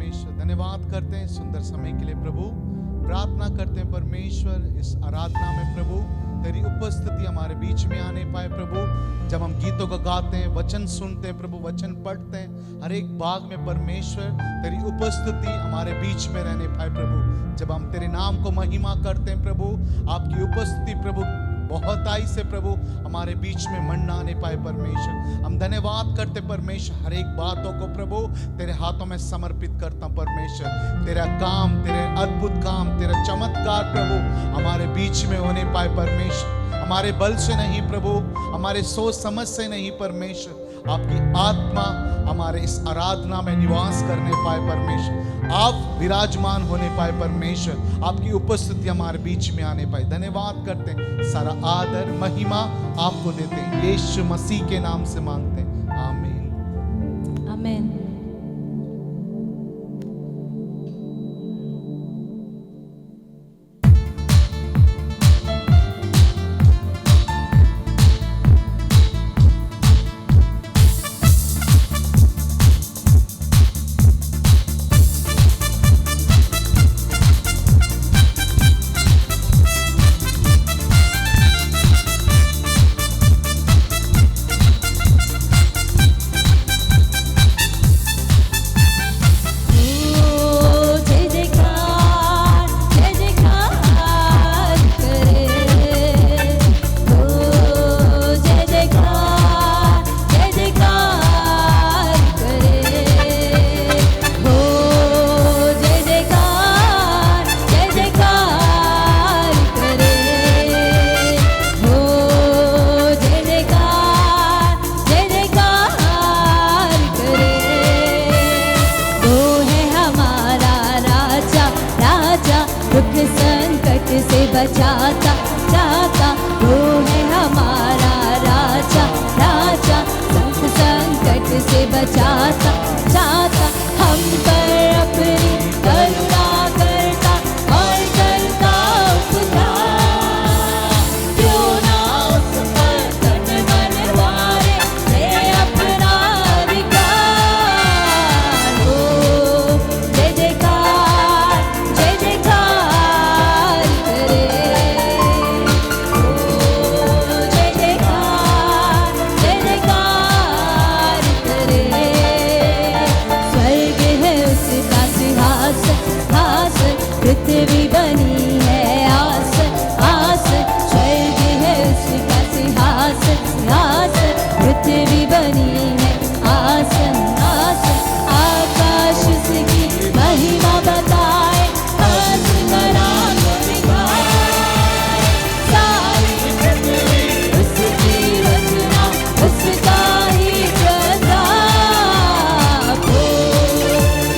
परमेश्वर, धन्यवाद करते हैं सुंदर समय के लिए प्रभु। प्रार्थना करते हैं परमेश्वर, इस आराधना में प्रभु तेरी उपस्थिति हमारे बीच में आने पाए प्रभु। जब हम गीतों को गाते हैं, वचन सुनते हैं प्रभु, वचन पढ़ते हैं, हर एक भाग में परमेश्वर तेरी उपस्थिति हमारे बीच में रहने पाए प्रभु। जब हम तेरे नाम को महिमा करते हैं प्रभु, आपकी उपस्थिति प्रभु बहुत आई से प्रभु हमारे बीच में मन आने पाए परमेश्वर। हम धन्यवाद करते परमेश्वर, हर एक बातों को प्रभु तेरे हाथों में समर्पित करता हूं परमेश्वर। तेरा काम, तेरे अद्भुत काम, तेरा चमत्कार प्रभु हमारे बीच में होने पाए परमेश्वर। हमारे बल से नहीं प्रभु, हमारे सोच समझ से नहीं परमेश्वर, आपकी आत्मा हमारे इस आराधना में निवास करने पाए परमेश्वर। आप विराजमान होने पाए परमेश्वर, आपकी उपस्थिति हमारे बीच में आने पाए। धन्यवाद करते हैं, सारा आदर महिमा आपको देते हैं, यीशु मसीह के नाम से मांगते हैं, आमीन आमीन। बचाता जाता, वो है हमारा राजा राजा, संकट से बचाता जाता। हम पर अपनी करुणा करता और करता उपकार, क्यों ना उस पर तन मन वारे ले अपना अधिकार। हो जय जयकार, जय जयकार करे, हो जय जयकार, जय जयकार करे। स्वर्ग है उसका सिंहासन, हासन पृथ्वी बनी है आसन आसन। स्वर्ग है उसका सिंहासन, सिंहासन पृथ्वी बनी है आसन आसन। आकाश उसकी महिमा बताए, आसमां को दिखाए, सारी पृथ्वी उसकी रचना, उसका ही प्रताप। हो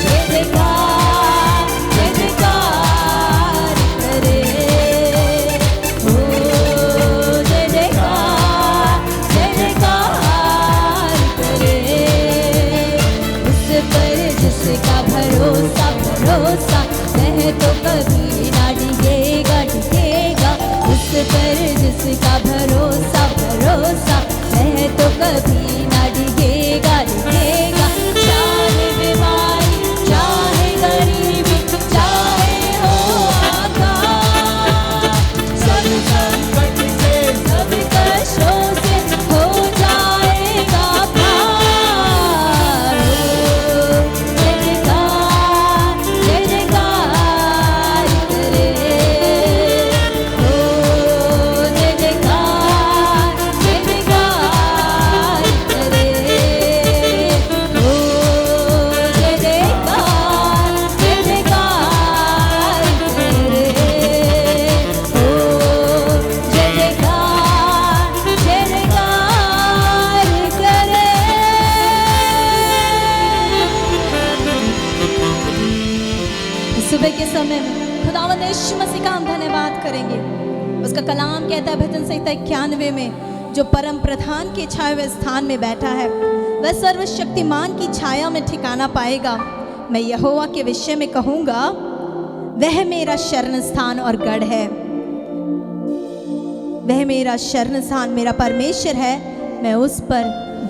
जय जयकार, जय जयकार करे, हो जय जयकार, जय जयकार करे। उस पर जिसका भरोसा भरोसा, वह तो कभी ना डिगेगा डिगेगा। उस पर जिसका भरोसा भरोसा, वह तो कभी ना डिगेगा डिगेगा। चाहे बीमारी, चाहे गरीबी, चाहे हो आकाश, सब संकट से, सब कष्टों से हो जाएगा पार। हो जय जयकार, जय जयकार करे, हो जय जयकार, जय जयकार करे, हो जय जयकार, जय जयकार करे, हो जय जयकार, जय जयकार करे। सुबह के समय में खुदावंद यीशु मसीह का हम धन्यवाद करेंगे। उसका कलाम कहता है भजन संहिता 91 में, जो परम प्रधान की छाया हुए स्थान में बैठा है, वह सर्वशक्तिमान की छाया में ठिकाना पाएगा। मैं यहोवा के विषय में कहूँगा, वह मेरा शरण स्थान और गढ़ है। वह मेरा शरण स्थान, मेरा परमेश्वर है, मैं उस पर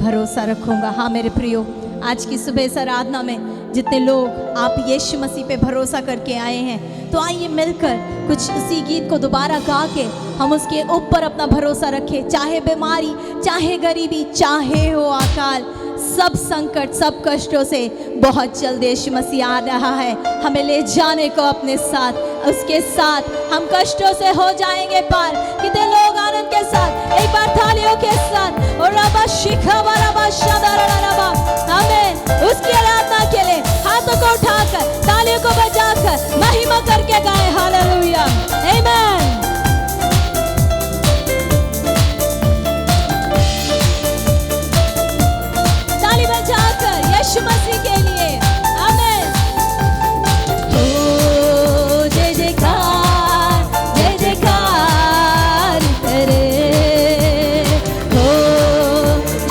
भरोसा रखूँगा। हाँ मेरे प्रियो, आज की सुबह इस आराधना में जितने लोग आप यीशु मसीह पे भरोसा करके आए हैं, तो आइए मिलकर कुछ उसी गीत को दोबारा गा के हम उसके ऊपर अपना भरोसा रखें। चाहे बीमारी, चाहे गरीबी, चाहे हो अकाल, सब संकट, सब कष्टों से बहुत जल्द यीशु मसीह आ रहा है हमें ले जाने को अपने साथ। उसके साथ हम कष्टों से हो जाएंगे पार। कितने लोग आनंद के साथ एक बार तालियों के साथ और रबा शिखा रबा शदरबा, आमीन, उसकी आराधना के लिए हाथों को उठाकर, तालियों को बजाकर, महिमा करके गाएं हालेलुया, आमीन। ताली बजाकर यीशु मसीह के लिए, आमीन। ओ जय जयकार, जय जयकार करे, ओ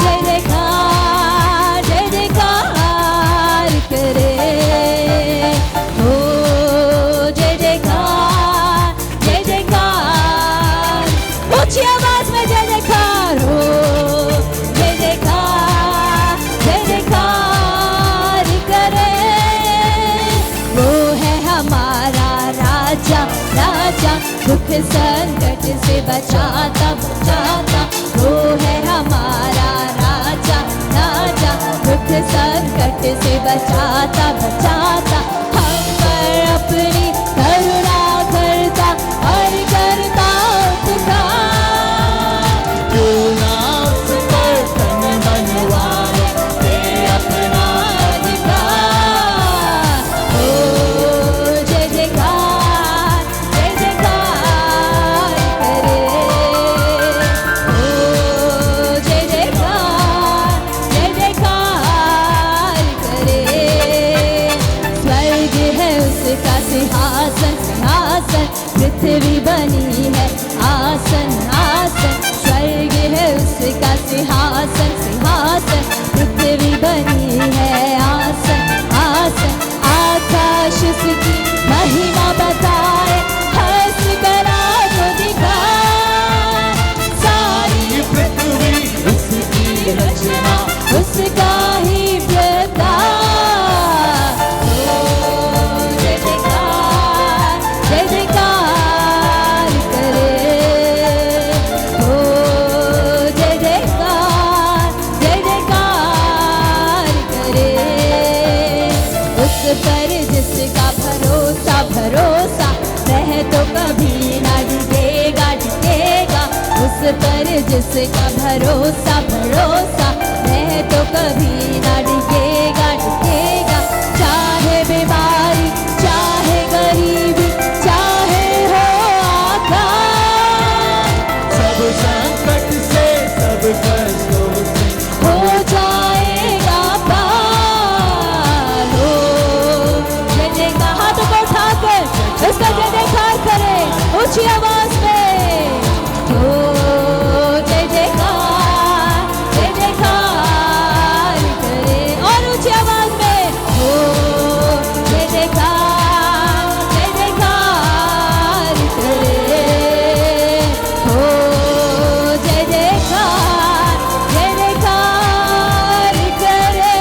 जय जयकार, जय जयकार करे, ओ जय जयकार, जय जयकार, ऊंची आवाज में जय जयकार, हो जय जयकार, जय जयकार करे। वो है हमारा राजा, राजा, दुख संकट से बचाता, बचाता। वो है हमारा राजा, राजा, दुख संकट से बचाता, बचाता। हम पर अपनी करुणा करता और करता उपकार। क्यों ना उस पर तन मनवाए दे अपना अधिकार। ओ जय जयकार, जय जयकार करे, ओ जय जयकार, जय जयकार करे। स्वर्ग है उसका सिंहासन, सिंहासन, पृथ्वी बनी है आसन, आसन। स्वर्ग है उसका सिंहासन, सिंहासन, पृथ्वी बनी है आसन, आसन। आकाश उसकी महिमा बताए, हंस कर आँखों दिखाए। सारी पृथ्वी उसकी रचना, उसका ही प्रताप। ओ जय जयकार, जय जयकार करे, ओ जय जयकार, जय जयकार करे। उस पर जिसका भरोसा, भरोसा, वह तो कभी ना डूबेगा, डूबेगा। उस पर जिसका भरोसा, भरोसा, वह तो कभी ना डूबेगा, डूबेगा। चाहे बीमारी, चाहे गरीबी, चाहे हो अकाल, सब संकट से, सब कष्टों से हो जाएगा पार। हो जय जयकार, हाथों को उठाकर उसका जय जयकार करें ऊंची आवाज में। हो जय जयकार, जय जयकार करे, और ऊंची आवाज में। हो जय जयकार, जय जयकार करे, हो जय जयकार, जय जयकार करे।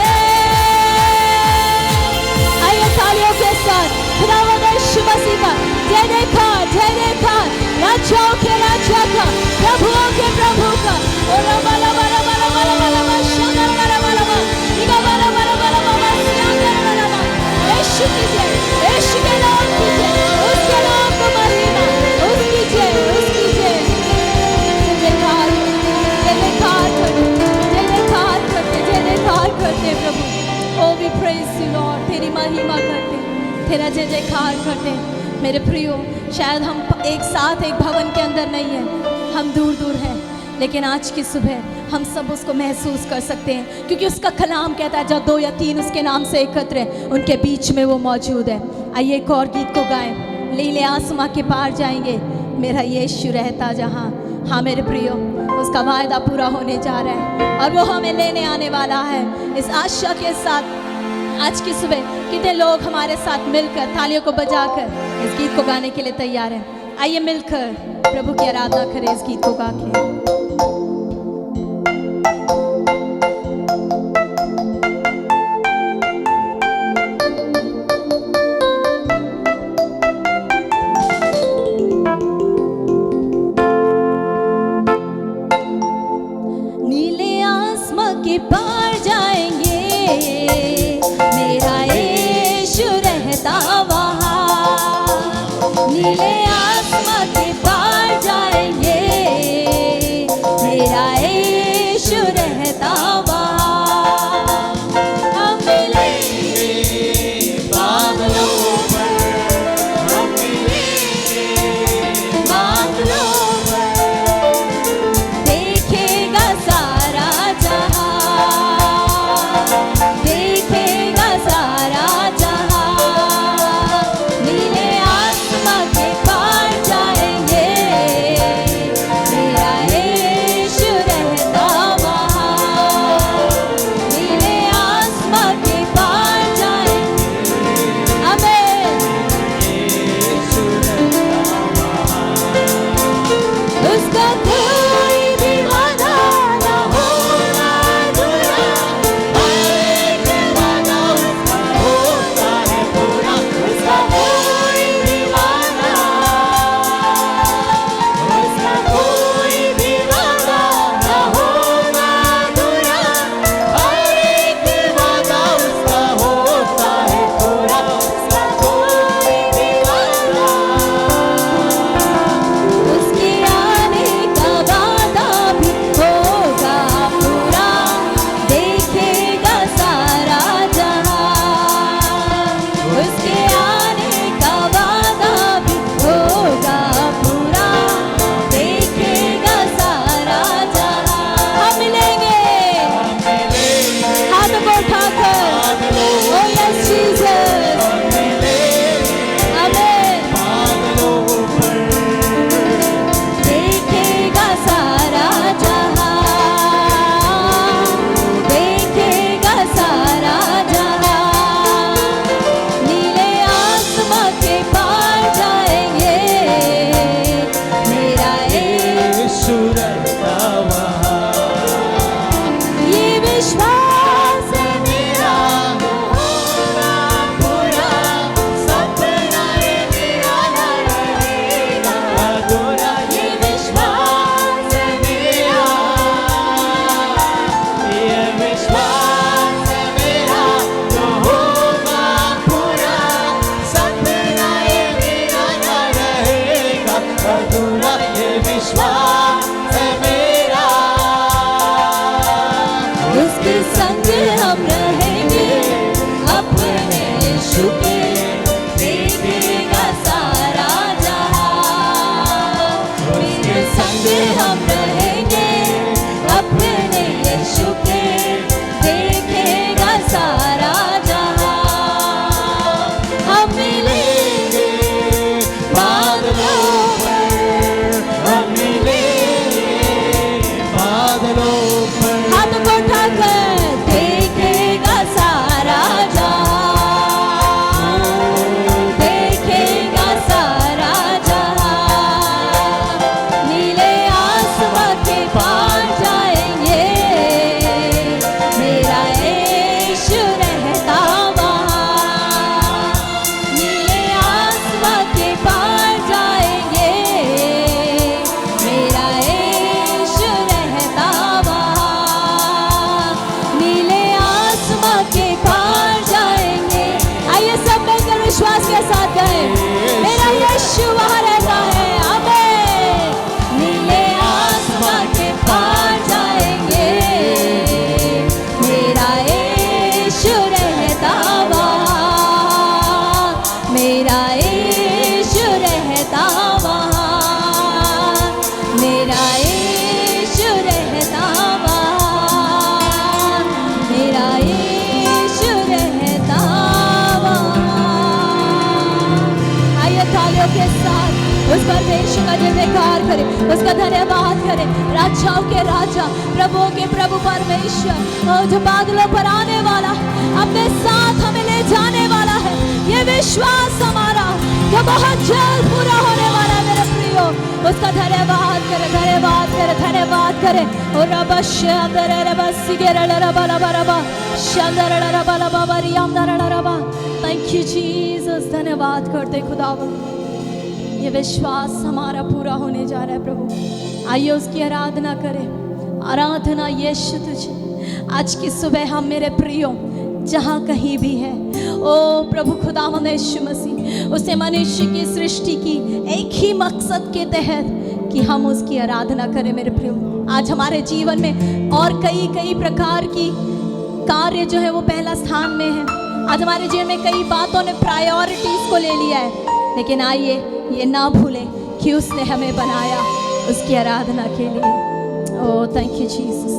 आइए तालियों के साथ खुदावंद यीशु मसीह का जय जयकार, जय जयकार। राजाओं के राजा का, प्रभुओं के प्रभु का। और बाला बाला बाला बाला बाला बाला शंकर बाला बाला बाला निका बाला बाला बाला बाला शंकर बाला बाला। यीशु की जय, यीशु के नाम की जय, उसके नाम को महिमा, उसकी जय, उसकी जय। जय जयकार, जय जयकार करते, जय जयकार करते, जय जयकार करते प्रभु। O we praise you lord, तेरी महिमा करते, तेरा जय जयकार करते। मेरे प्रियो, शायद हम एक साथ एक भवन के अंदर नहीं हैं, हम दूर दूर हैं, लेकिन आज की सुबह हम सब उसको महसूस कर सकते हैं, क्योंकि उसका कलाम कहता है जब 2 या 3 उसके नाम से एकत्र हैं, उनके बीच में वो मौजूद है। आइए एक और गीत को गाएं, लीले आसमां के पार जाएंगे, मेरा यीशु रहता जहाँ। हाँ मेरे प्रियो, उसका वायदा पूरा होने जा रहा है और वो हमें लेने आने वाला है। इस आशा के साथ आज की सुबह कितने लोग हमारे साथ मिलकर तालियों को बजाकर इस गीत को गाने के लिए तैयार हैं। आइए मिलकर प्रभु की आराधना करें इस गीत को गा के। उसके संग हम रहेंगे, अपने यीशु के देखेगा सारा जहां। उसके संग हम रहेंगे, अपने यीशु के देखेगा सारा जहां। हम मिलेंगे बादलों पर, हम मिलेंगे बादलों पर। हाथ को उठाकर देखेगा सारा जहां, देखेगा सारा जहां। नीले आसमां के पार जाएंगे, मेरा यीशु रहता वहाँ। नीले आसमां के पार जाएंगे, मेरा यीशु रहता वहाँ। नीले आसमां के पार जाएंगे। आइए सब मिलकर विश्वास के साथ कहें, मेरा यीशु वहाँ रहता है। आमीन। नीले आसमां के पार जाएंगे, मेरा यीशु रहता वहाँ। मेरा यीशु रहता वहाँ, मेरा यीशु रहता वहाँ, मेरा यीशु रहता वहाँ। आइए तालियों के साथ उस परमेश्वर का जयकार करें, उसका धन्यवाद करें। राजाओं के राजा, प्रभुओं के प्रभु परमेश्वर, जो बादलों पर आने वाला, अपने साथ हमें ले जाने वाला है। ये विश्वास हमारा जो बहुत जल्द पूरा होने वाला है मेरे प्रियो। उसका धन्यवाद करें, धन्यवाद करें, धन्यवाद करें। और थैंक यू जीसस। धन्यवाद करते खुदावन, ये विश्वास हमारा पूरा होने जा रहा है प्रभु। आइए उसकी आराधना करें। आराधना यीशु तुझे। आज की सुबह हम मेरे प्रियो जहाँ कहीं भी है, ओ प्रभु खुदावंद यीशु मसीह, उसे मनुष्य की सृष्टि की एक ही मकसद के तहत कि हम उसकी आराधना करें मेरे प्रियो। आज हमारे जीवन में और कई प्रकार की कार्य जो है वो पहला स्थान में है। आज हमारे जीवन में कई बातों ने प्रायोरिटीज को ले लिया है, लेकिन आइए ये ना भूलें कि उसने हमें बनाया उसकी आराधना के लिए। Oh thank you Jesus.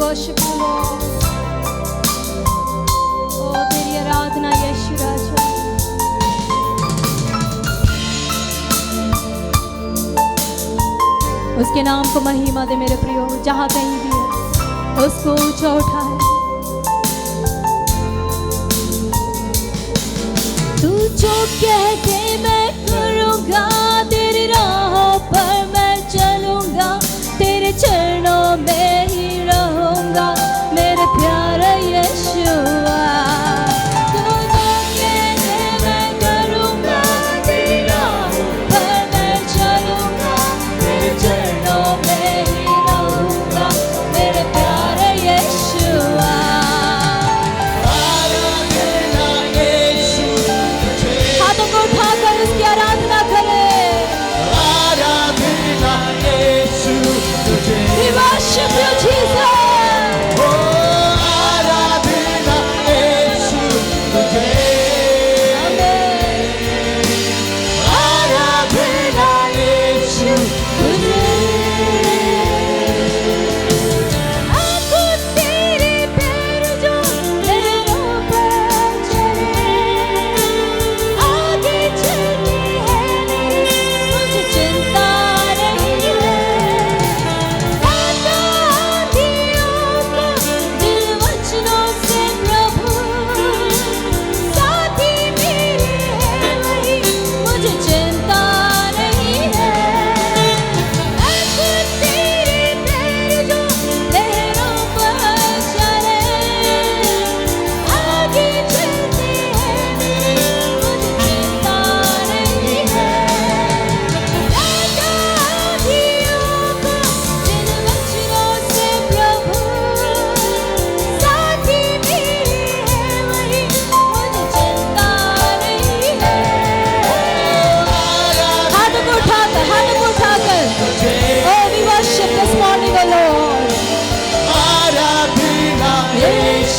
worship you, Lord. Oh, तेरी आराधना यीशु राजा। उसके नाम को महिमा दे मेरे प्रियो, जहाँ कहीं भी है उसको ऊंचा उठाए। तू जो कह दे मैं करूँगा, तेरी राहों पर मैं चलूँगा, तेरे चरणों में ही रहूँगा मेरे प्यारे यीशुआ। तू जो कह दे मैं करूँगा, तेरी राहों पर मैं चलूँगा, तेरे चरणों में ही रहूँगा मेरे प्यारे यीशुआ। हाथों को उठाकर उसकी आराधना करें।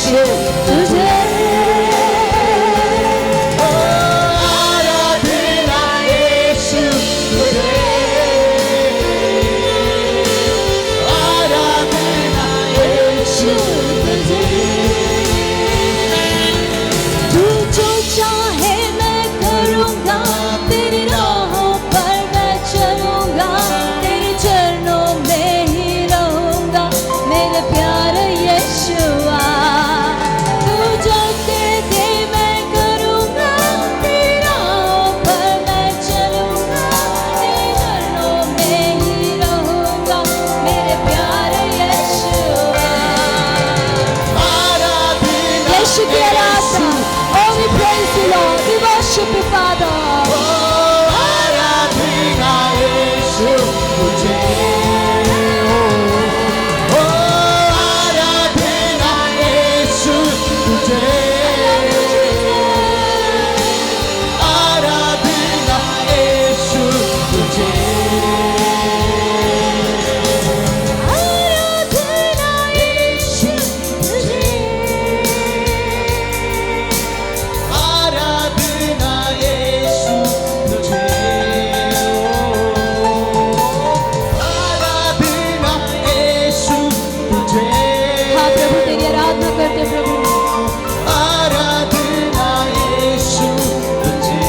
यीशु तुझे आराधना यीशु तुझे आराधना यीशु तुझे तू जो चाहे मैं करूँगा तेरी राहों पर मैं चलूँगा तेरे चरणों में ही रहूँगा मेरे प्यारे यीशुआ तू जो दे दे मैं करूँगा तेरी राहों पर मैं चलूँगा तेरे चरणों में ही रहूँगा मेरे प्यारे यीशुआ यीशु की आराधना Oh we praise you Lord we worship you Father आराधना यीशु तुझे आराधना यीशु तुझे आराधना यीशु तुझे आराधना यीशु तुझे आराधना यीशु तुझे आराधना यीशु तुझे हाँ प्रभु तेरी आराधना करते प्रभु आराधना यीशु तुझे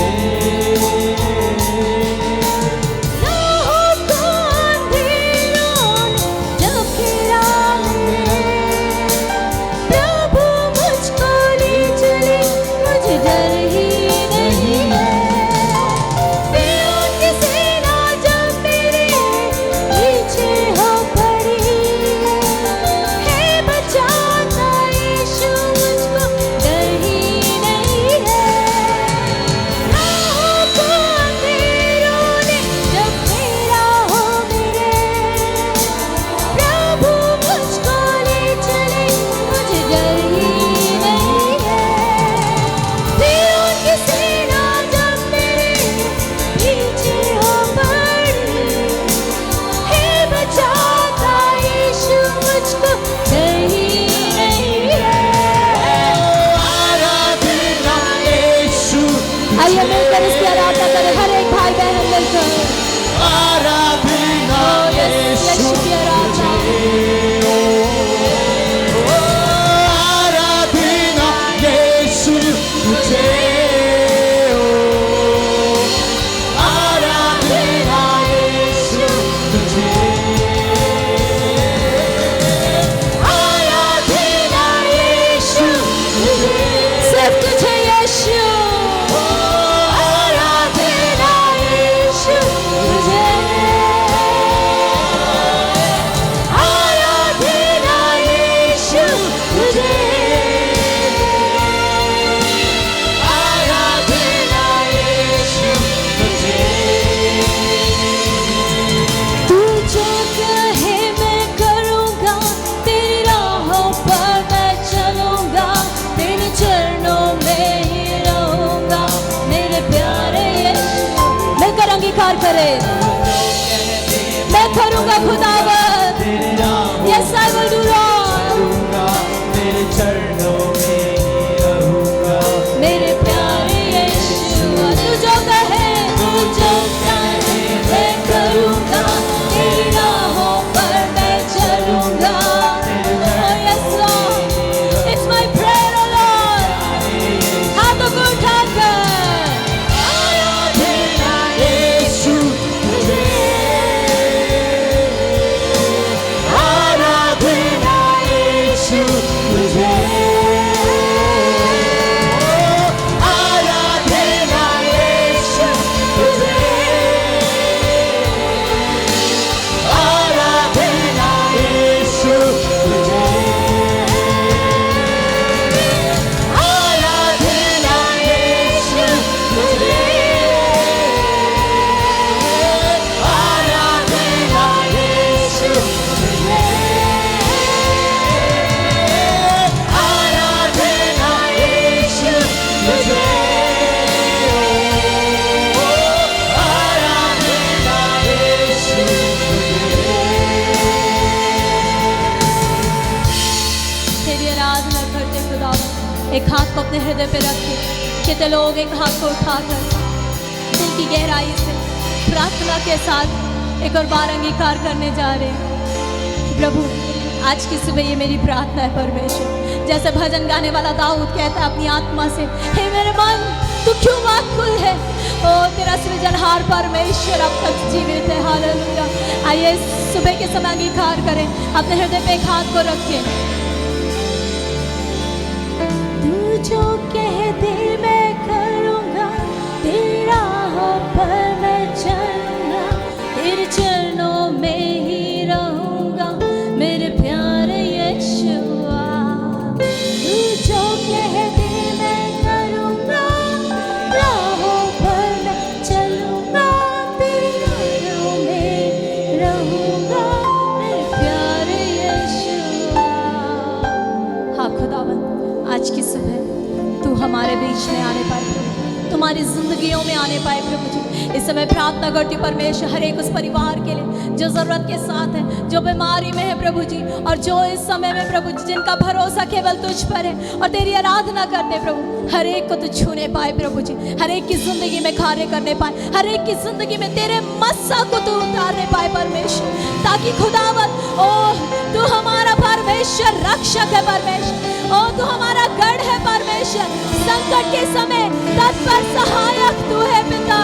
राहों को अंधेरों ने जब घेरा प्रभु मुझको ले चले मुझे डर ही नहीं है फिर की सेना जब मेरे पीछे हो पड़ी है बचाता यीशु मुझको डर ही नहीं है राहों को अंधेरों ने जब घेरा हो मेरे प्रभु मुझको ले चले मुझे डर ही नहीं है फिर उनकी सेना जब मेरे पीछे हो पड़ी है बचाता यीशु मुझको डर ही नहीं है आराधना यीशु आइए मिलकर इसकी आराधना करें हर एक भाई बहन मिलकर आराधना यीशु की आराधना आराधना यीशु तुझे आराधना यीशु तुझे आराधना यीशु तुझे सिर्फ तुझे यीशु आराधना यीशु तुझे आराधना यीशु तुझे आराधना यीशु तुझे तू जो कहे मैं करूँगा तेरी राहों पर मैं चलूँगा तेरे चरणों में ही रहूँगा मेरे प्यारे यीशु मिलकर अंगीकार करें मैं करूँगा खुदावंद Yes I will do Lord तेरे चरणों में ही रहूंगा मेरे प्यारे यीशु तू जो कहे मैं करूँगा तेरी राहों पर मैं चलूँगा Oh yes Lord It's my prayer oh Lord हाथों को उठाकर आराधना यीशु तुझे अपने हृदय पे रखिए। कितने लोग एक हाथ को उठाकर दिल की गहराई से प्रार्थना के साथ एक और बार अंगीकार करने जा रहे हैं। प्रभु आज की सुबह ये मेरी प्रार्थना है परमेश्वर, जैसे भजन गाने वाला दाऊद कहता है अपनी आत्मा से, हे मेरे मन तू क्यों व्याकुल है, ओ तेरा सृजनहार परमेश्वर अब तक जीवित है। हालेलुया। आइए सुबह के समय अंगीकार करें, अपने हृदय पे एक हाथ को रखें। तू जो कह दे मैं करूँगा, तेरा हो पर मैं चलूँगा, तेरे चरणों में ही रहूँगा मेरे प्यारे यीशुआ। तू जो कह दे मैं करूँगा, राहों पर मैं चलूँगा, तेरे चरणों में रहूँगा मेरे प्यारे यीशुआ। हाँ खुदावंद, आज की सुबह तू हमारे बीच में आने पाए प्रभु, तुम्हारी जिंदगियों में आने पाए प्रभु जी। इस समय प्रार्थना करती परमेश्वर हर एक उस परिवार के लिए जो जरूरत के साथ है, जो बीमारी में है प्रभु जी, और जो इस समय में प्रभु जी जिनका भरोसा केवल तुझ पर है और तेरी आराधना करते प्रभु, हर एक को तू छूने पाए प्रभु जी, हर एक की जिंदगी में कार्य करने पाए, हर एक की जिंदगी में तेरे मस्सा को तू उतारने पाए परमेश्वर, ताकि खुदावत ओ तू हमारा परमेश्वर रक्षक है परमेश्वर, ओ तू हमारा गढ़ है परमेश्वर, संकट के समय तत्पर सहायक तू है पिता।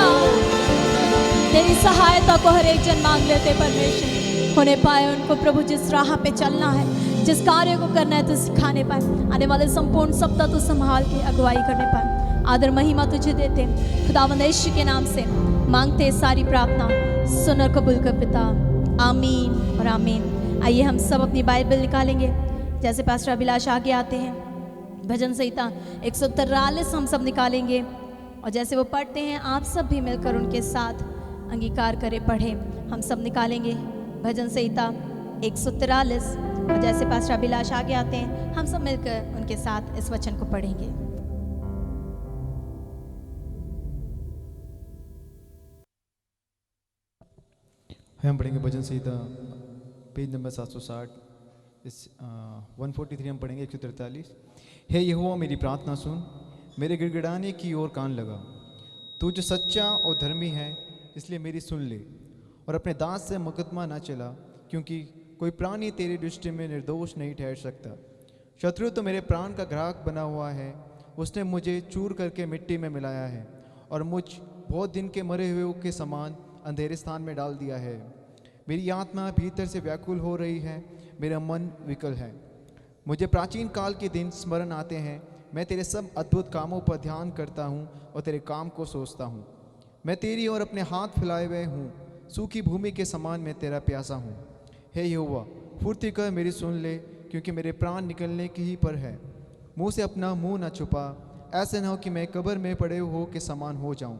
तेरी सहायता को हर एक जन मांग लेते परमेश्वर, होने पाए उनको प्रभु जिस राह पे चलना है, जिस कार्य को करना है तो सिखाने पाए, आने वाले संपूर्ण सप्ताह तो संभाल के अगुवाई करने पाए। आदर महिमा तुझे देते खुदावंद यीशु के नाम से मांगते सारी प्रार्थना, सुन और कबूल कर पिता, आमीन और आमीन। आइए हम सब अपनी बाइबल निकालेंगे, जैसे पास्टर अभिलाष आगे आते हैं भजन संहिता 143 हम सब निकालेंगे, और जैसे वो पढ़ते हैं आप सब भी मिलकर उनके साथ अंगीकार करें, पढ़ें। हम सब निकालेंगे भजन संहिता 143, और जैसे पास्टर अभिलाष आगे आते हैं हम सब मिलकर उनके साथ इस वचन को पढ़ेंगे। हम पढ़ेंगे भजन संहिता पेज नंबर 760, इस 143 हम पढ़ेंगे 143। हे यहोवा मेरी प्रार्थना सुन, मेरे गिड़गिड़ाने की ओर कान लगा, तू जो सच्चा और धर्मी है इसलिए मेरी सुन ले, और अपने दास से मुकदमा न चला, क्योंकि कोई प्राणी तेरी दृष्टि में निर्दोष नहीं ठहर सकता। शत्रु तो मेरे प्राण का ग्राहक बना हुआ है, उसने मुझे चूर करके मिट्टी में मिलाया है, और मुझ बहुत दिन के मरे हुए के समान अंधेरे स्थान में डाल दिया है। मेरी आत्मा भीतर से व्याकुल हो रही है, मेरा मन विकल है। मुझे प्राचीन काल के दिन स्मरण आते हैं, मैं तेरे सब अद्भुत कामों पर ध्यान करता हूँ और तेरे काम को सोचता हूँ। मैं तेरी ओर अपने हाथ फैलाए हुए हूँ, सूखी भूमि के समान मैं तेरा प्यासा हूँ। हे यहोवा फुर्ती कर मेरी सुन ले, क्योंकि मेरे प्राण निकलने की ही पर है। मुँह से अपना मुँह न छुपा, ऐसे न हो कि मैं कब्र में पड़े हो के समान हो जाऊँ।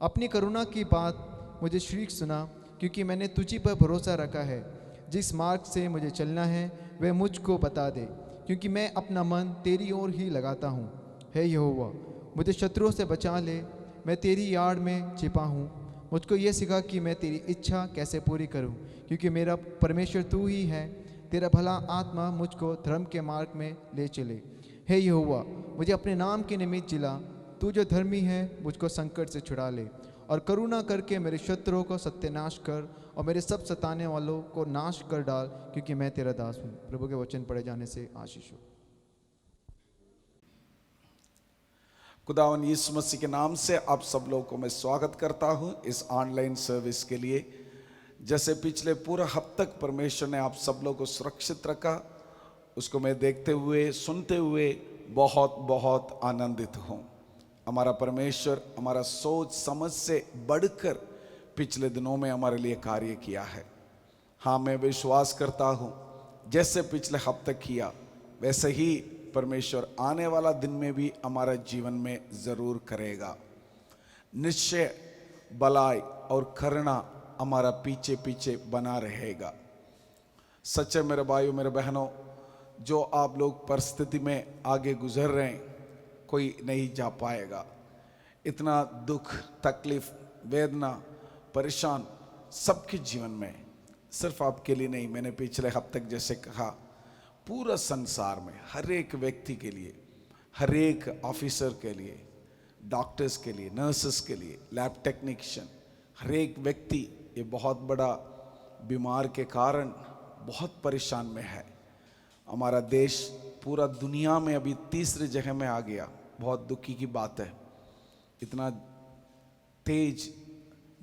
अपनी करुणा की बात मुझे शीघ्र सुना, क्योंकि मैंने तुझी पर भरोसा रखा है। जिस मार्ग से मुझे चलना है वह मुझको बता दे, क्योंकि मैं अपना मन तेरी ओर ही लगाता हूँ। हे यहोवा मुझे शत्रुओं से बचा ले, मैं तेरी आड़ में छिपा हूँ। मुझको ये सिखा कि मैं तेरी इच्छा कैसे पूरी करूँ, क्योंकि मेरा परमेश्वर तू ही है। तेरा भला आत्मा मुझको धर्म के मार्ग में ले चले। हे यहोवा मुझे अपने नाम के निमित्त जिला, तू जो धर्मी है मुझको संकट से छुड़ा ले, और करुणा करके मेरे शत्रुओं को सत्यानाश कर, और मेरे सब सताने वालों को नाश कर डाल, क्योंकि मैं तेरा दास हूँ। प्रभु के वचन पढ़े जाने से आशीष हो। खुदावन यीशु मसीह के नाम से आप सब लोगों को मैं स्वागत करता हूं इस ऑनलाइन सर्विस के लिए। जैसे पिछले पूरा हफ्ता तक परमेश्वर ने आप सब लोगों को सुरक्षित रखा, उसको मैं देखते हुए सुनते हुए बहुत बहुत आनंदित हूं। हमारा परमेश्वर हमारा सोच समझ से बढ़कर पिछले दिनों में हमारे लिए कार्य किया है। हाँ, मैं विश्वास करता हूँ जैसे पिछले हफ्ते किया वैसे ही परमेश्वर आने वाला दिन में भी हमारा जीवन में ज़रूर करेगा। निश्चय भलाई और करुणा हमारा पीछे पीछे बना रहेगा। सच्चे मेरे भाइयों मेरे बहनों, जो आप लोग परिस्थिति में आगे गुजर रहे हैं कोई नहीं जा पाएगा। इतना दुख तकलीफ वेदना परेशान सबके जीवन में, सिर्फ आपके लिए नहीं, मैंने पिछले हफ्ते तक जैसे कहा पूरा संसार में हर एक व्यक्ति के लिए हर एक ऑफिसर के लिए, डॉक्टर्स के लिए, नर्सेस के लिए, लैब टेक्नीशियन, हर एक व्यक्ति ये बहुत बड़ा बीमार के कारण बहुत परेशान में है। हमारा देश पूरा दुनिया में अभी तीसरी जगह में आ गया। बहुत दुखी की बात है, इतना तेज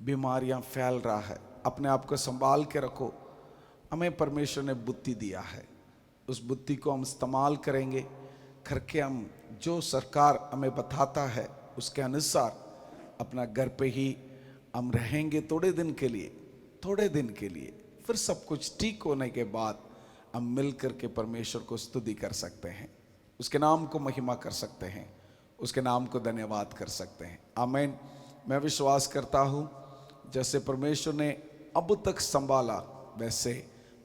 बीमारियां फैल रहा है। अपने आप को संभाल के रखो। हमें परमेश्वर ने बुद्धि दिया है, उस बुद्धि को हम इस्तेमाल करेंगे करके हम जो सरकार हमें बताता है उसके अनुसार अपना घर पे ही हम रहेंगे थोड़े दिन के लिए, फिर सब कुछ ठीक होने के बाद हम मिल करके परमेश्वर को स्तुति कर सकते हैं, उसके नाम को महिमा कर सकते हैं, उसके नाम को धन्यवाद कर सकते हैं। आमीन। मैं विश्वास करता हूँ जैसे परमेश्वर ने अब तक संभाला वैसे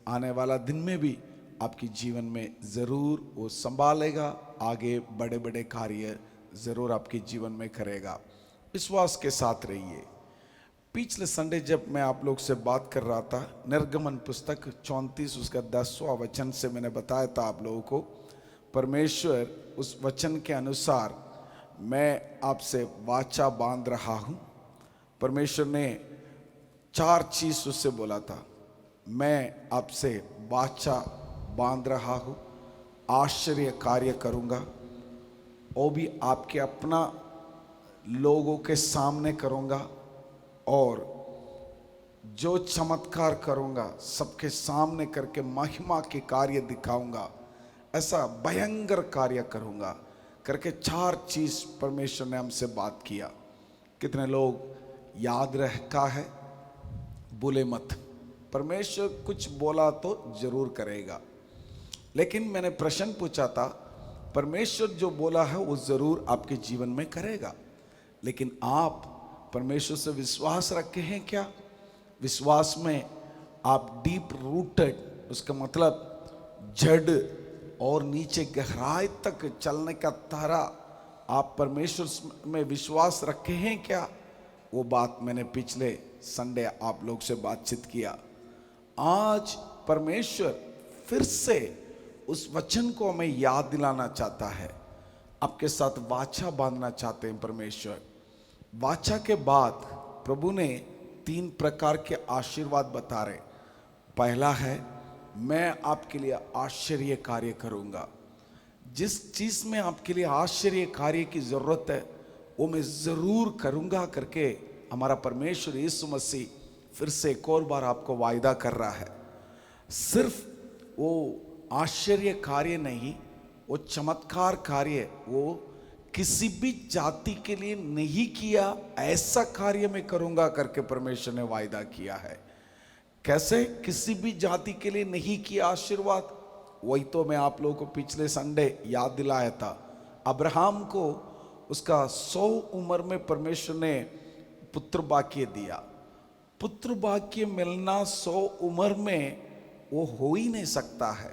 आने वाला दिन में भी आपके जीवन में ज़रूर वो संभालेगा, आगे बड़े बड़े कार्य ज़रूर आपके जीवन में करेगा। विश्वास के साथ रहिए। पिछले संडे जब मैं आप लोग से बात कर रहा था, निर्गमन पुस्तक 34 उसका 10वां वचन से मैंने बताया था आप लोगों को, परमेश्वर उस वचन के अनुसार मैं आपसे वाचा बांध रहा हूँ। परमेश्वर ने 4 चीज़ उससे बोला था। मैं आपसे वाचा बांध रहा हूँ, आश्चर्य कार्य करूँगा, वो भी आपके अपना लोगों के सामने करूँगा, और जो चमत्कार करूँगा सबके सामने करके महिमा के कार्य दिखाऊँगा, ऐसा भयंकर कार्य करूँगा करके 4 चीज़ परमेश्वर ने हमसे बात किया। कितने लोग याद रखा है? भूले मत। परमेश्वर कुछ बोला तो जरूर करेगा, लेकिन मैंने प्रश्न पूछा था, परमेश्वर जो बोला है वो जरूर आपके जीवन में करेगा, लेकिन आप परमेश्वर से विश्वास रखे हैं क्या? विश्वास में आप डीप रूटेड, उसका मतलब जड़ और नीचे गहराई तक चलने का तरह आप परमेश्वर में विश्वास रखे हैं क्या? वो बात मैंने पिछले संडे आप लोग से बातचीत किया। आज परमेश्वर फिर से उस वचन को हमें याद दिलाना चाहता है, आपके साथ वाचा बांधना चाहते हैं परमेश्वर। वाचा के बाद प्रभु ने 3 प्रकार के आशीर्वाद बता रहे। पहला है, मैं आपके लिए आश्चर्य कार्य करूंगा। जिस चीज में आपके लिए आश्चर्य कार्य की जरूरत है वो मैं जरूर करूंगा करके हमारा परमेश्वर यीशु मसीह फिर से एक और बार आपको वायदा कर रहा है। सिर्फ वो आश्चर्य कार्य नहीं, वो चमत्कार कार्य वो किसी भी जाति के लिए नहीं किया, ऐसा कार्य मैं करूंगा करके परमेश्वर ने वायदा किया है। कैसे? किसी भी जाति के लिए नहीं किया आशीर्वाद। वही तो मैं आप लोगों को पिछले संडे याद दिलाया था। अब्राहम को उसका 100 उम्र में परमेश्वर ने पुत्र भाग्य दिया। पुत्र भाग्य मिलना 100 उम्र में वो हो ही नहीं सकता है,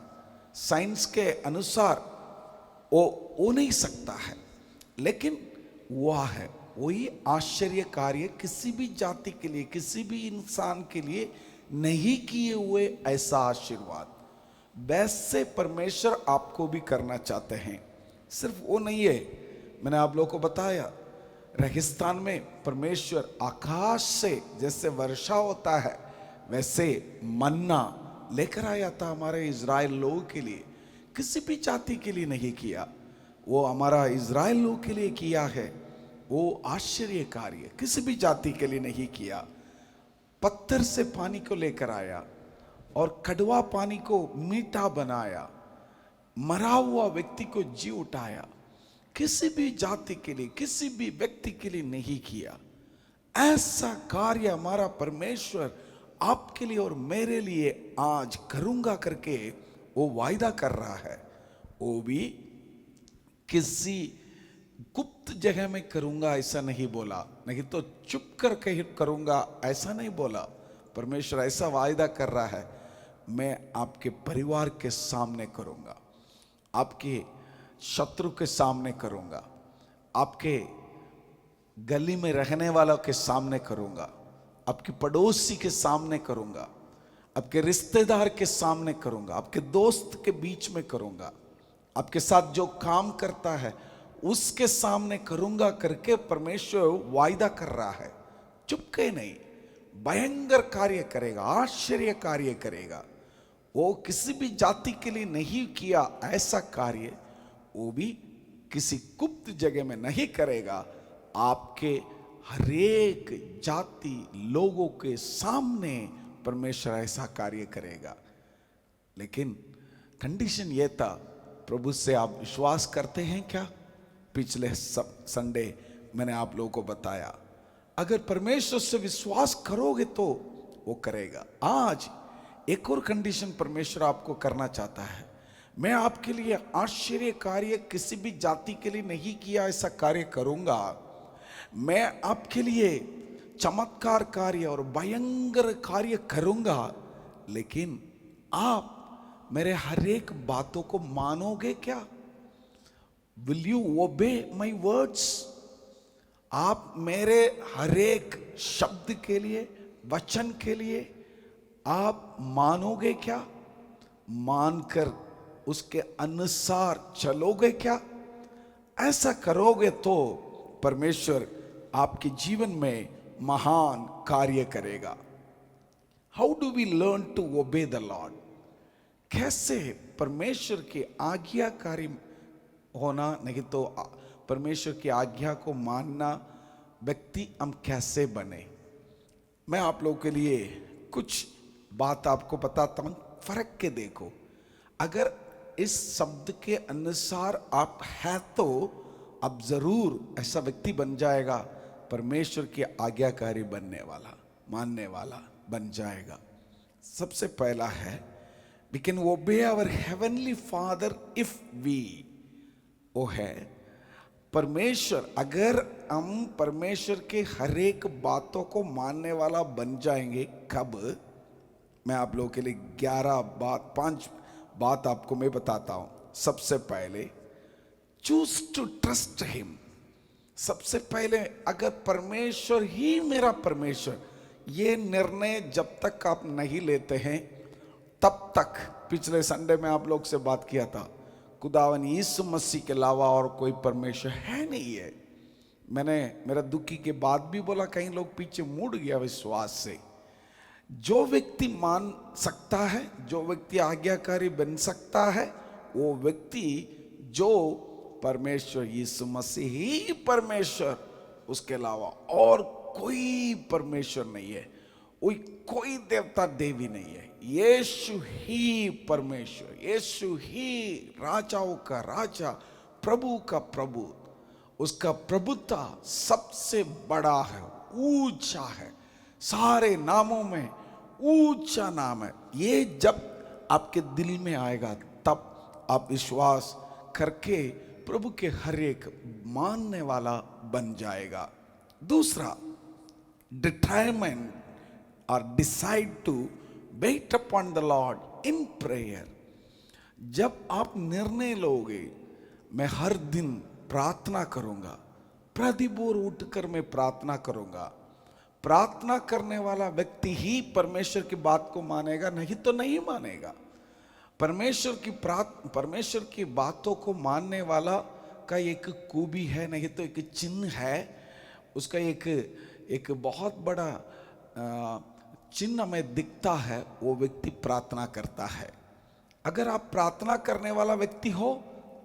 साइंस के अनुसार वो हो नहीं सकता है, लेकिन वह है वही आश्चर्य कार्य किसी भी जाति के लिए, किसी भी इंसान के लिए नहीं किए हुए ऐसा आशीर्वाद वैसे परमेश्वर आपको भी करना चाहते हैं। सिर्फ वो नहीं है, मैंने आप लोगों को बताया रेगिस्तान में परमेश्वर आकाश से जैसे वर्षा होता है वैसे मन्ना लेकर आया था हमारे इज़राइल लोगों के लिए। किसी भी जाति के लिए नहीं किया, वो हमारा इज़राइल लोगों के लिए किया है। वो आश्चर्य कार्य किसी भी जाति के लिए नहीं किया। पत्थर से पानी को लेकर आया और कड़वा पानी को मीठा बनाया, मरा हुआ व्यक्ति को जी उठाया। किसी भी जाति के लिए, किसी भी व्यक्ति के लिए नहीं किया। ऐसा कार्य हमारा परमेश्वर आपके लिए और मेरे लिए आज करूंगा करके वो वायदा कर रहा है। वो भी किसी गुप्त जगह में करूंगा ऐसा नहीं बोला, नहीं तो चुप कर के करूंगा ऐसा नहीं बोला। परमेश्वर ऐसा वायदा कर रहा है, मैं आपके परिवार के सामने करूंगा, आपके शत्रु के सामने करूंगा, आपके गली में रहने वालों के सामने करूंगा, आपके पड़ोसी के सामने करूंगा, आपके रिश्तेदार के सामने करूंगा, आपके दोस्त के बीच में करूंगा, आपके साथ जो काम करता है उसके सामने करूंगा करके परमेश्वर वायदा कर रहा है। चुपके नहीं, भयंकर कार्य करेगा, आश्चर्य कार्य करेगा। वो किसी भी जाति के लिए नहीं किया ऐसा कार्य, वो भी किसी गुप्त जगह में नहीं करेगा, आपके हरेक जाति लोगों के सामने परमेश्वर ऐसा कार्य करेगा। लेकिन कंडीशन ये था, प्रभु से आप विश्वास करते हैं क्या? पिछले संडे मैंने आप लोगों को बताया, अगर परमेश्वर से विश्वास करोगे तो वो करेगा। आज एक और कंडीशन परमेश्वर आपको करना चाहता है। मैं आपके लिए आश्चर्य कार्य किसी भी जाति के लिए नहीं किया ऐसा कार्य करूंगा। मैं आपके लिए चमत्कार कार्य और भयंकर कार्य करूंगा, लेकिन आप मेरे हर एक बातों को मानोगे क्या? विल यू ओबे माई वर्ड्स? आप मेरे हर एक शब्द के लिए, वचन के लिए आप मानोगे क्या? मानकर उसके अनुसार चलोगे क्या? ऐसा करोगे तो परमेश्वर आपके जीवन में महान कार्य करेगा। How do we learn to obey the lord? कैसे परमेश्वर की आज्ञाकारी होना, नहीं तो परमेश्वर की आज्ञा को मानना व्यक्ति हम कैसे बने? मैं आप लोगों के लिए कुछ बात आपको बताता हूं, फर्क के देखो। अगर इस शब्द के अनुसार आप है तो अब जरूर ऐसा व्यक्ति बन जाएगा, परमेश्वर की आज्ञाकारी बनने वाला, मानने वाला बन जाएगा। सबसे पहला है, we can obey our heavenly father if we, वो है परमेश्वर। अगर हम परमेश्वर के हर एक बातों को मानने वाला बन जाएंगे, कब? मैं आप लोगों के लिए 5 बात आपको मैं बताता हूं। सबसे पहले, चूज टू ट्रस्ट हिम। सबसे पहले अगर परमेश्वर ही मेरा परमेश्वर, ये निर्णय जब तक आप नहीं लेते हैं तब तक, पिछले संडे में आप लोग से बात किया था, खुदावन यीशु मसीह के अलावा और कोई परमेश्वर है नहीं है। मैंने मेरा दुखी के बाद भी बोला, कई लोग पीछे मुड़ गया विश्वास से। जो व्यक्ति मान सकता है, जो व्यक्ति आज्ञाकारी बन सकता है, वो व्यक्ति जो परमेश्वर यीशु मसीह ही परमेश्वर, उसके अलावा और कोई परमेश्वर नहीं है, कोई देवता देवी नहीं है। यीशु ही परमेश्वर, यीशु ही राजाओं का राजा, प्रभु का प्रभु। उसका प्रभुता सबसे बड़ा है, ऊंचा है, सारे नामों में ऊंचा नाम है। ये जब आपके दिल में आएगा तब आप विश्वास करके प्रभु के हर एक मानने वाला बन जाएगा। दूसरा, डिटरमाइन और decide to wait upon the lord in prayer. जब आप निर्णय लोगे, मैं हर दिन प्रार्थना करूंगा, प्रतिदिन उठकर मैं प्रार्थना करूंगा। प्रार्थना करने वाला व्यक्ति ही परमेश्वर की बात को मानेगा, नहीं तो नहीं मानेगा। परमेश्वर की बातों को मानने वाला का एक खूबी है, नहीं तो एक चिन्ह है, उसका एक बहुत बड़ा चिन्ह में दिखता है, वो व्यक्ति प्रार्थना करता है। अगर आप प्रार्थना करने वाला व्यक्ति हो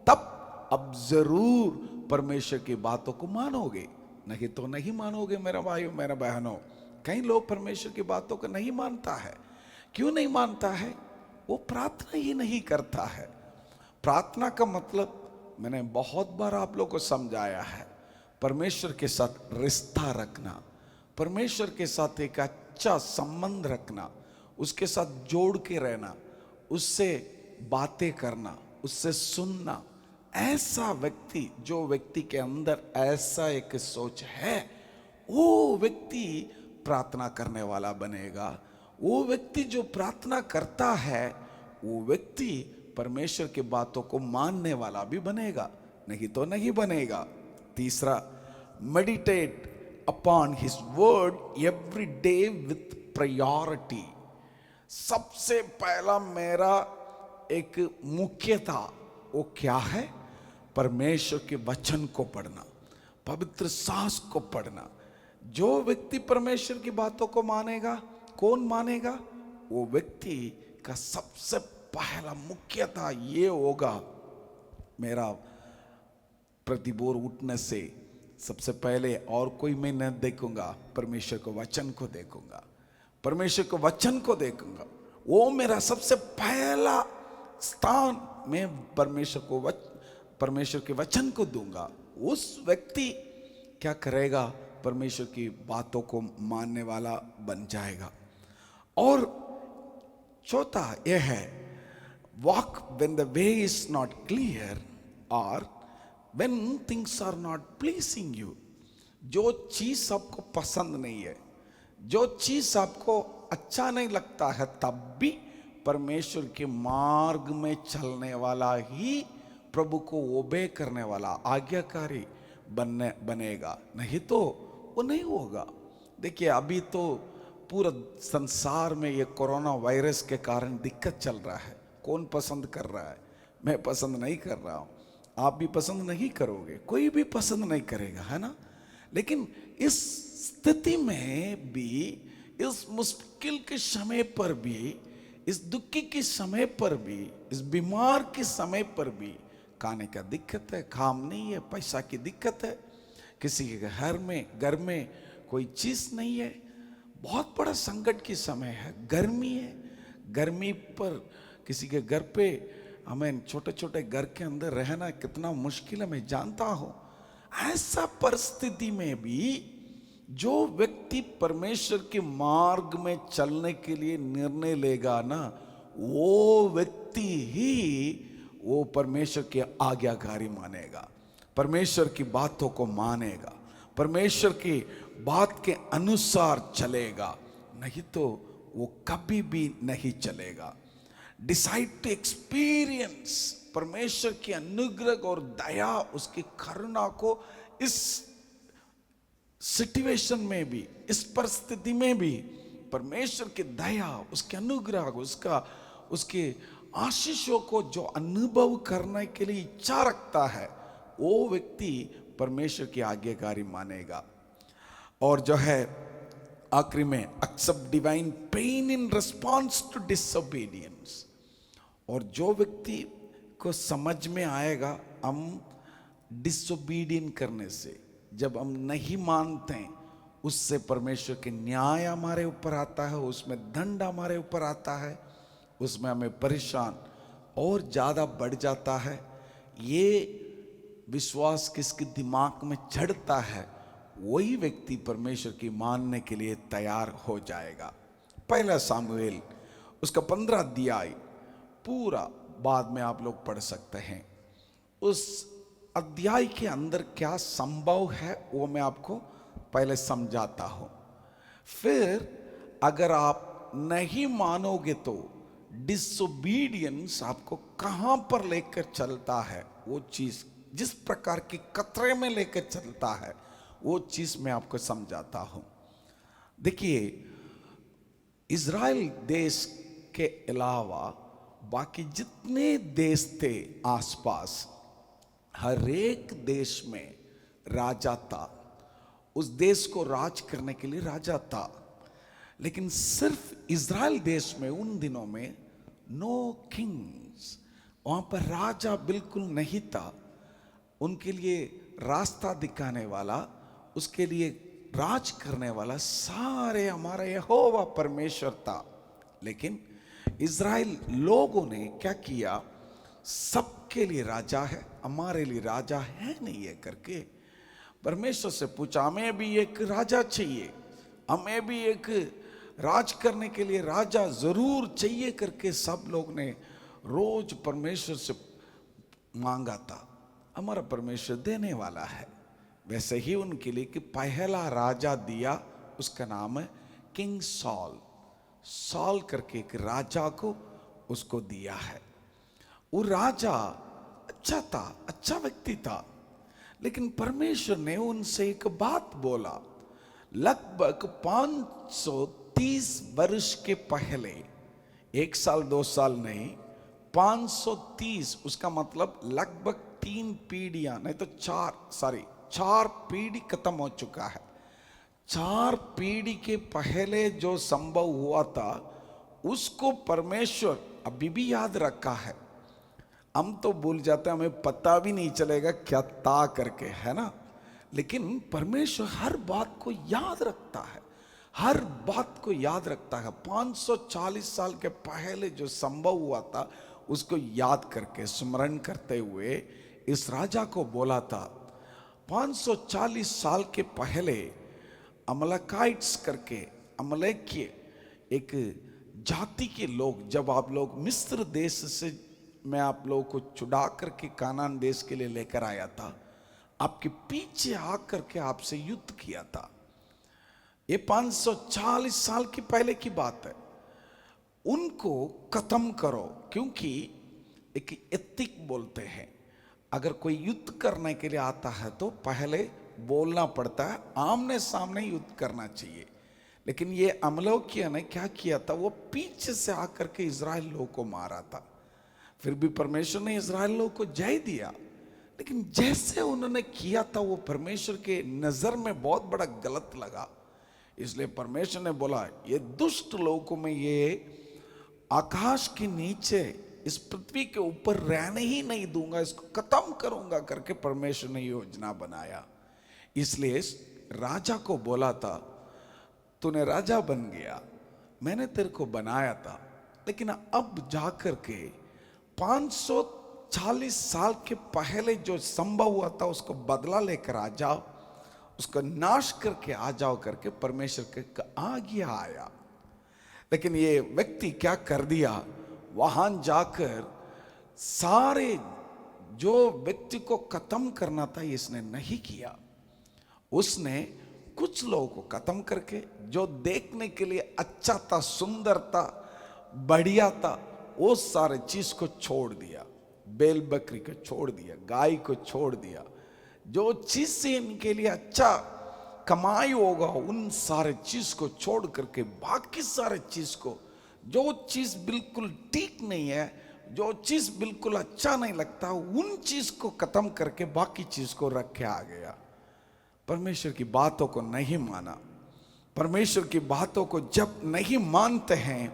तब अब जरूर परमेश्वर की बातों को मानोगे, नहीं तो नहीं मानोगे। मेरा भाइयों, मेरा बहनों, कई लोग परमेश्वर की बातों को नहीं मानता है। क्यों नहीं मानता है? वो प्रार्थना ही नहीं करता है। प्रार्थना का मतलब मैंने बहुत बार आप लोगों को समझाया है, परमेश्वर के साथ रिश्ता रखना, परमेश्वर के साथ एक अच्छा संबंध रखना, उसके साथ जोड़ के रहना, उससे बातें करना, उससे सुनना। ऐसा व्यक्ति, जो व्यक्ति के अंदर ऐसा एक सोच है, वो व्यक्ति प्रार्थना करने वाला बनेगा। वो व्यक्ति जो प्रार्थना करता है, वो व्यक्ति परमेश्वर की बातों को मानने वाला भी बनेगा, नहीं तो नहीं बनेगा। तीसरा, meditate upon his word every day with priority. सबसे पहला मेरा एक मुख्यता वो क्या है? परमेश्वर के वचन को पढ़ना, पवित्र शास्त्र को पढ़ना। जो व्यक्ति परमेश्वर की बातों को मानेगा, कौन मानेगा? वो व्यक्ति का सबसे पहला मुख्यतः ये होगा, मेरा प्रतिभोर उठने से सबसे पहले और कोई मैं न देखूंगा, परमेश्वर को वचन को देखूंगा, परमेश्वर को वचन को देखूंगा। वो मेरा सबसे पहला स्थान, मैं परमेश्वर के वचन को दूंगा। उस व्यक्ति क्या करेगा? परमेश्वर की बातों को मानने वाला बन जाएगा। और चौथा यह है, walk when the way is not clear और when things are not pleasing you। जो चीज आपको पसंद नहीं है, जो चीज आपको अच्छा नहीं लगता है, तब भी परमेश्वर के मार्ग में चलने वाला ही प्रभु को ओबे करने वाला, आज्ञाकारी बनेगा, नहीं तो वो नहीं होगा। देखिए अभी तो पूरा संसार में ये कोरोना वायरस के कारण दिक्कत चल रहा है। कौन पसंद कर रहा है? मैं पसंद नहीं कर रहा हूं, आप भी पसंद नहीं करोगे, कोई भी पसंद नहीं करेगा, है ना। लेकिन इस स्थिति में भी, इस मुश्किल के समय पर भी, इस दुखी के समय पर भी, इस बीमार के समय पर भी, खाने का दिक्कत है, काम नहीं है, पैसा की दिक्कत है, किसी के घर में कोई चीज नहीं है, बहुत बड़ा संकट की समय है, गर्मी है, गर्मी पर किसी के घर पे, हमें छोटे छोटे घर के अंदर रहना कितना मुश्किल है, मैं जानता हूं। ऐसा परिस्थिति में भी जो व्यक्ति परमेश्वर के मार्ग में चलने के लिए निर्णय लेगा ना, वो व्यक्ति ही वो परमेश्वर के आज्ञाकारी मानेगा, परमेश्वर की बातों को मानेगा, परमेश्वर की बात के अनुसार चलेगा, नहीं तो वो कभी भी नहीं चलेगा। डिसाइड टू एक्सपीरियंस परमेश्वर की अनुग्रह और दया, उसकी करुणा को इस सिचुएशन में भी, इस परिस्थिति में भी परमेश्वर की दया, उसके अनुग्रह, उसके आशीषों को जो अनुभव करने के लिए इच्छा रखता है, वो व्यक्ति परमेश्वर की आज्ञाकारी मानेगा। और जो है आखिरी में, accept divine pain in response to disobedience. और जो व्यक्ति को समझ में आएगा हम डिसोबीडियंट करने से, जब हम नहीं मानते हैं, उससे परमेश्वर के न्याय हमारे ऊपर आता है, उसमें दंड हमारे ऊपर आता है, उसमें हमें परेशान और ज़्यादा बढ़ जाता है। ये विश्वास किसके दिमाग में चढ़ता है, वही व्यक्ति परमेश्वर की मानने के लिए तैयार हो जाएगा। पहला सामुएल उसका 15 अध्याय पूरा बाद में आप लोग पढ़ सकते हैं। उस अध्याय के अंदर क्या संभव है वो मैं आपको पहले समझाता हूं। फिर अगर आप नहीं मानोगे तो डिसोबीडियंस आपको कहां पर लेकर चलता है, वो चीज जिस प्रकार की कतरे में लेकर चलता है, वो चीज मैं आपको समझाता हूं। देखिए, इज़राइल देश के अलावा बाकी जितने देश थे आसपास, हर एक देश में राजा था, उस देश को राज करने के लिए राजा था। लेकिन सिर्फ इज़राइल देश में उन दिनों में नो किंग्स, वहां पर राजा बिल्कुल नहीं था। उनके लिए रास्ता दिखाने वाला, उसके लिए राज करने वाला सारे हमारा यहोवा परमेश्वर था। लेकिन इज़राइल लोगों ने क्या किया, सबके लिए राजा है, हमारे लिए राजा है नहीं है करके परमेश्वर से पूछा, हमें भी एक राजा चाहिए, हमें भी एक राज करने के लिए राजा जरूर चाहिए करके सब लोग ने रोज परमेश्वर से मांगा था। हमारा परमेश्वर देने वाला है। वैसे ही उनके लिए कि पहला राजा दिया, उसका नाम है किंग सॉल। सॉल करके एक राजा को उसको दिया है। वो राजा अच्छा था, अच्छा व्यक्ति था, लेकिन परमेश्वर ने उनसे एक बात बोला। लगभग 530 वर्ष के पहले, 1 साल 2 साल नहीं, 530, उसका मतलब लगभग 3 पीढ़ियां नहीं तो 4 पीढ़ी खत्म हो चुका है। 4 पीढ़ी के पहले जो संभव हुआ था उसको परमेश्वर अभी भी याद रखा है। हम तो भूल जाते हैं, हमें पता भी नहीं चलेगा क्या था करके, है ना। लेकिन परमेश्वर हर बात को याद रखता है, हर बात को याद रखता है। 540 साल के पहले जो संभव हुआ था उसको याद करके स्मरण करते हुए इस राजा को बोला था। 540 साल के पहले अमलेकाइट्स करके, अमलेक्य एक जाति के लोग, जब आप लोग मिस्र देश से मैं आप लोगों को छुड़ा करके कानान देश के लिए लेकर आया था, आपके पीछे आकर के आपसे युद्ध किया था। ये 540 साल की पहले की बात है। उनको खत्म करो, क्योंकि एक एथिक बोलते हैं, अगर कोई युद्ध करने के लिए आता है तो पहले बोलना पड़ता है, आमने सामने युद्ध करना चाहिए। लेकिन ये अमलेकियों ने क्या किया था, वो पीछे से आकर के इजराइल लोगों को मारा था। फिर भी परमेश्वर ने इजराइल लोगों को जय दिया, लेकिन जैसे उन्होंने किया था वो परमेश्वर के नजर में बहुत बड़ा गलत लगा। इसलिए परमेश्वर ने बोला, ये दुष्ट लोगों को मैं ये आकाश के नीचे इस पृथ्वी के ऊपर रहने ही नहीं दूंगा, इसको खत्म करूंगा करके परमेश्वर ने योजना बनाया। इसलिए राजा को बोला था, तूने राजा बन गया, मैंने तेरे को बनाया था, लेकिन अब जाकर के 540 साल के पहले जो संभव हुआ था उसको बदला लेकर आ जाओ, उसको नाश करके आ जाओ करके परमेश्वर के आज्ञा आया। लेकिन ये व्यक्ति क्या कर दिया, वहां जाकर सारे जो व्यक्ति को खत्म करना था इसने नहीं किया। उसने कुछ लोगों को खत्म करके जो देखने के लिए अच्छा था, सुंदर था, बढ़िया था, वो सारे चीज को छोड़ दिया। बैल बकरी को छोड़ दिया, गाय को छोड़ दिया, जो चीज से इनके लिए अच्छा कमाई होगा उन सारे चीज को छोड़ करके बाकी सारे चीज को, जो चीज बिल्कुल ठीक नहीं है, जो चीज बिल्कुल अच्छा नहीं लगता, उन चीज को खत्म करके बाकी चीज को रख के आ गया। परमेश्वर की बातों को नहीं माना। परमेश्वर की बातों को जब नहीं मानते हैं,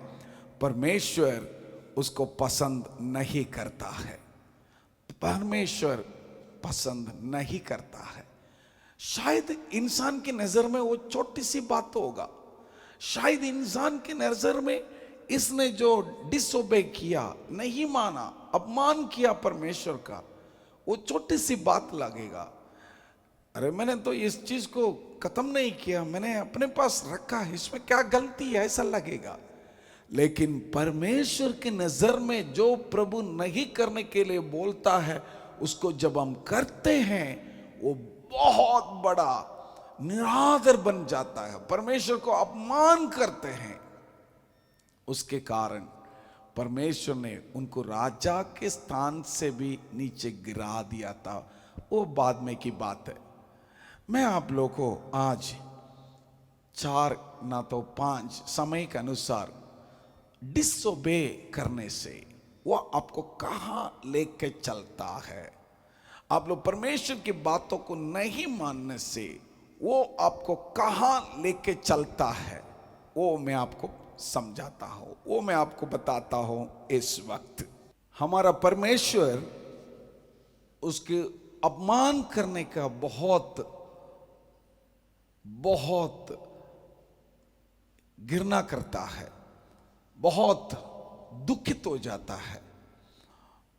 परमेश्वर उसको पसंद नहीं करता है। परमेश्वर पसंद नहीं करता है। शायद इंसान की नजर में वो छोटी सी बात होगा, शायद इंसान की नजर में इसने जो डिसोबे किया, नहीं माना, अपमान किया परमेश्वर का, वो छोटी सी बात लगेगा। अरे मैंने तो इस चीज को खत्म नहीं किया, मैंने अपने पास रखा है, इसमें क्या गलती है, ऐसा लगेगा। लेकिन परमेश्वर की नजर में जो प्रभु नहीं करने के लिए बोलता है उसको जब हम करते हैं वो बहुत बड़ा निरादर बन जाता है। परमेश्वर को अपमान करते हैं, उसके कारण परमेश्वर ने उनको राजा के स्थान से भी नीचे गिरा दिया था। वो बाद में की बात है। मैं आप लोगों को आज 4 ना तो 5 समय के अनुसार डिसोबे करने से वो आपको कहां लेके चलता है, आप लोग परमेश्वर की बातों को नहीं मानने से वो आपको कहां लेके चलता है, वो मैं आपको समझाता हूं, वो मैं आपको बताता हूं। इस वक्त हमारा परमेश्वर उसके अपमान करने का बहुत घृणा करता है, बहुत दुखित हो जाता है।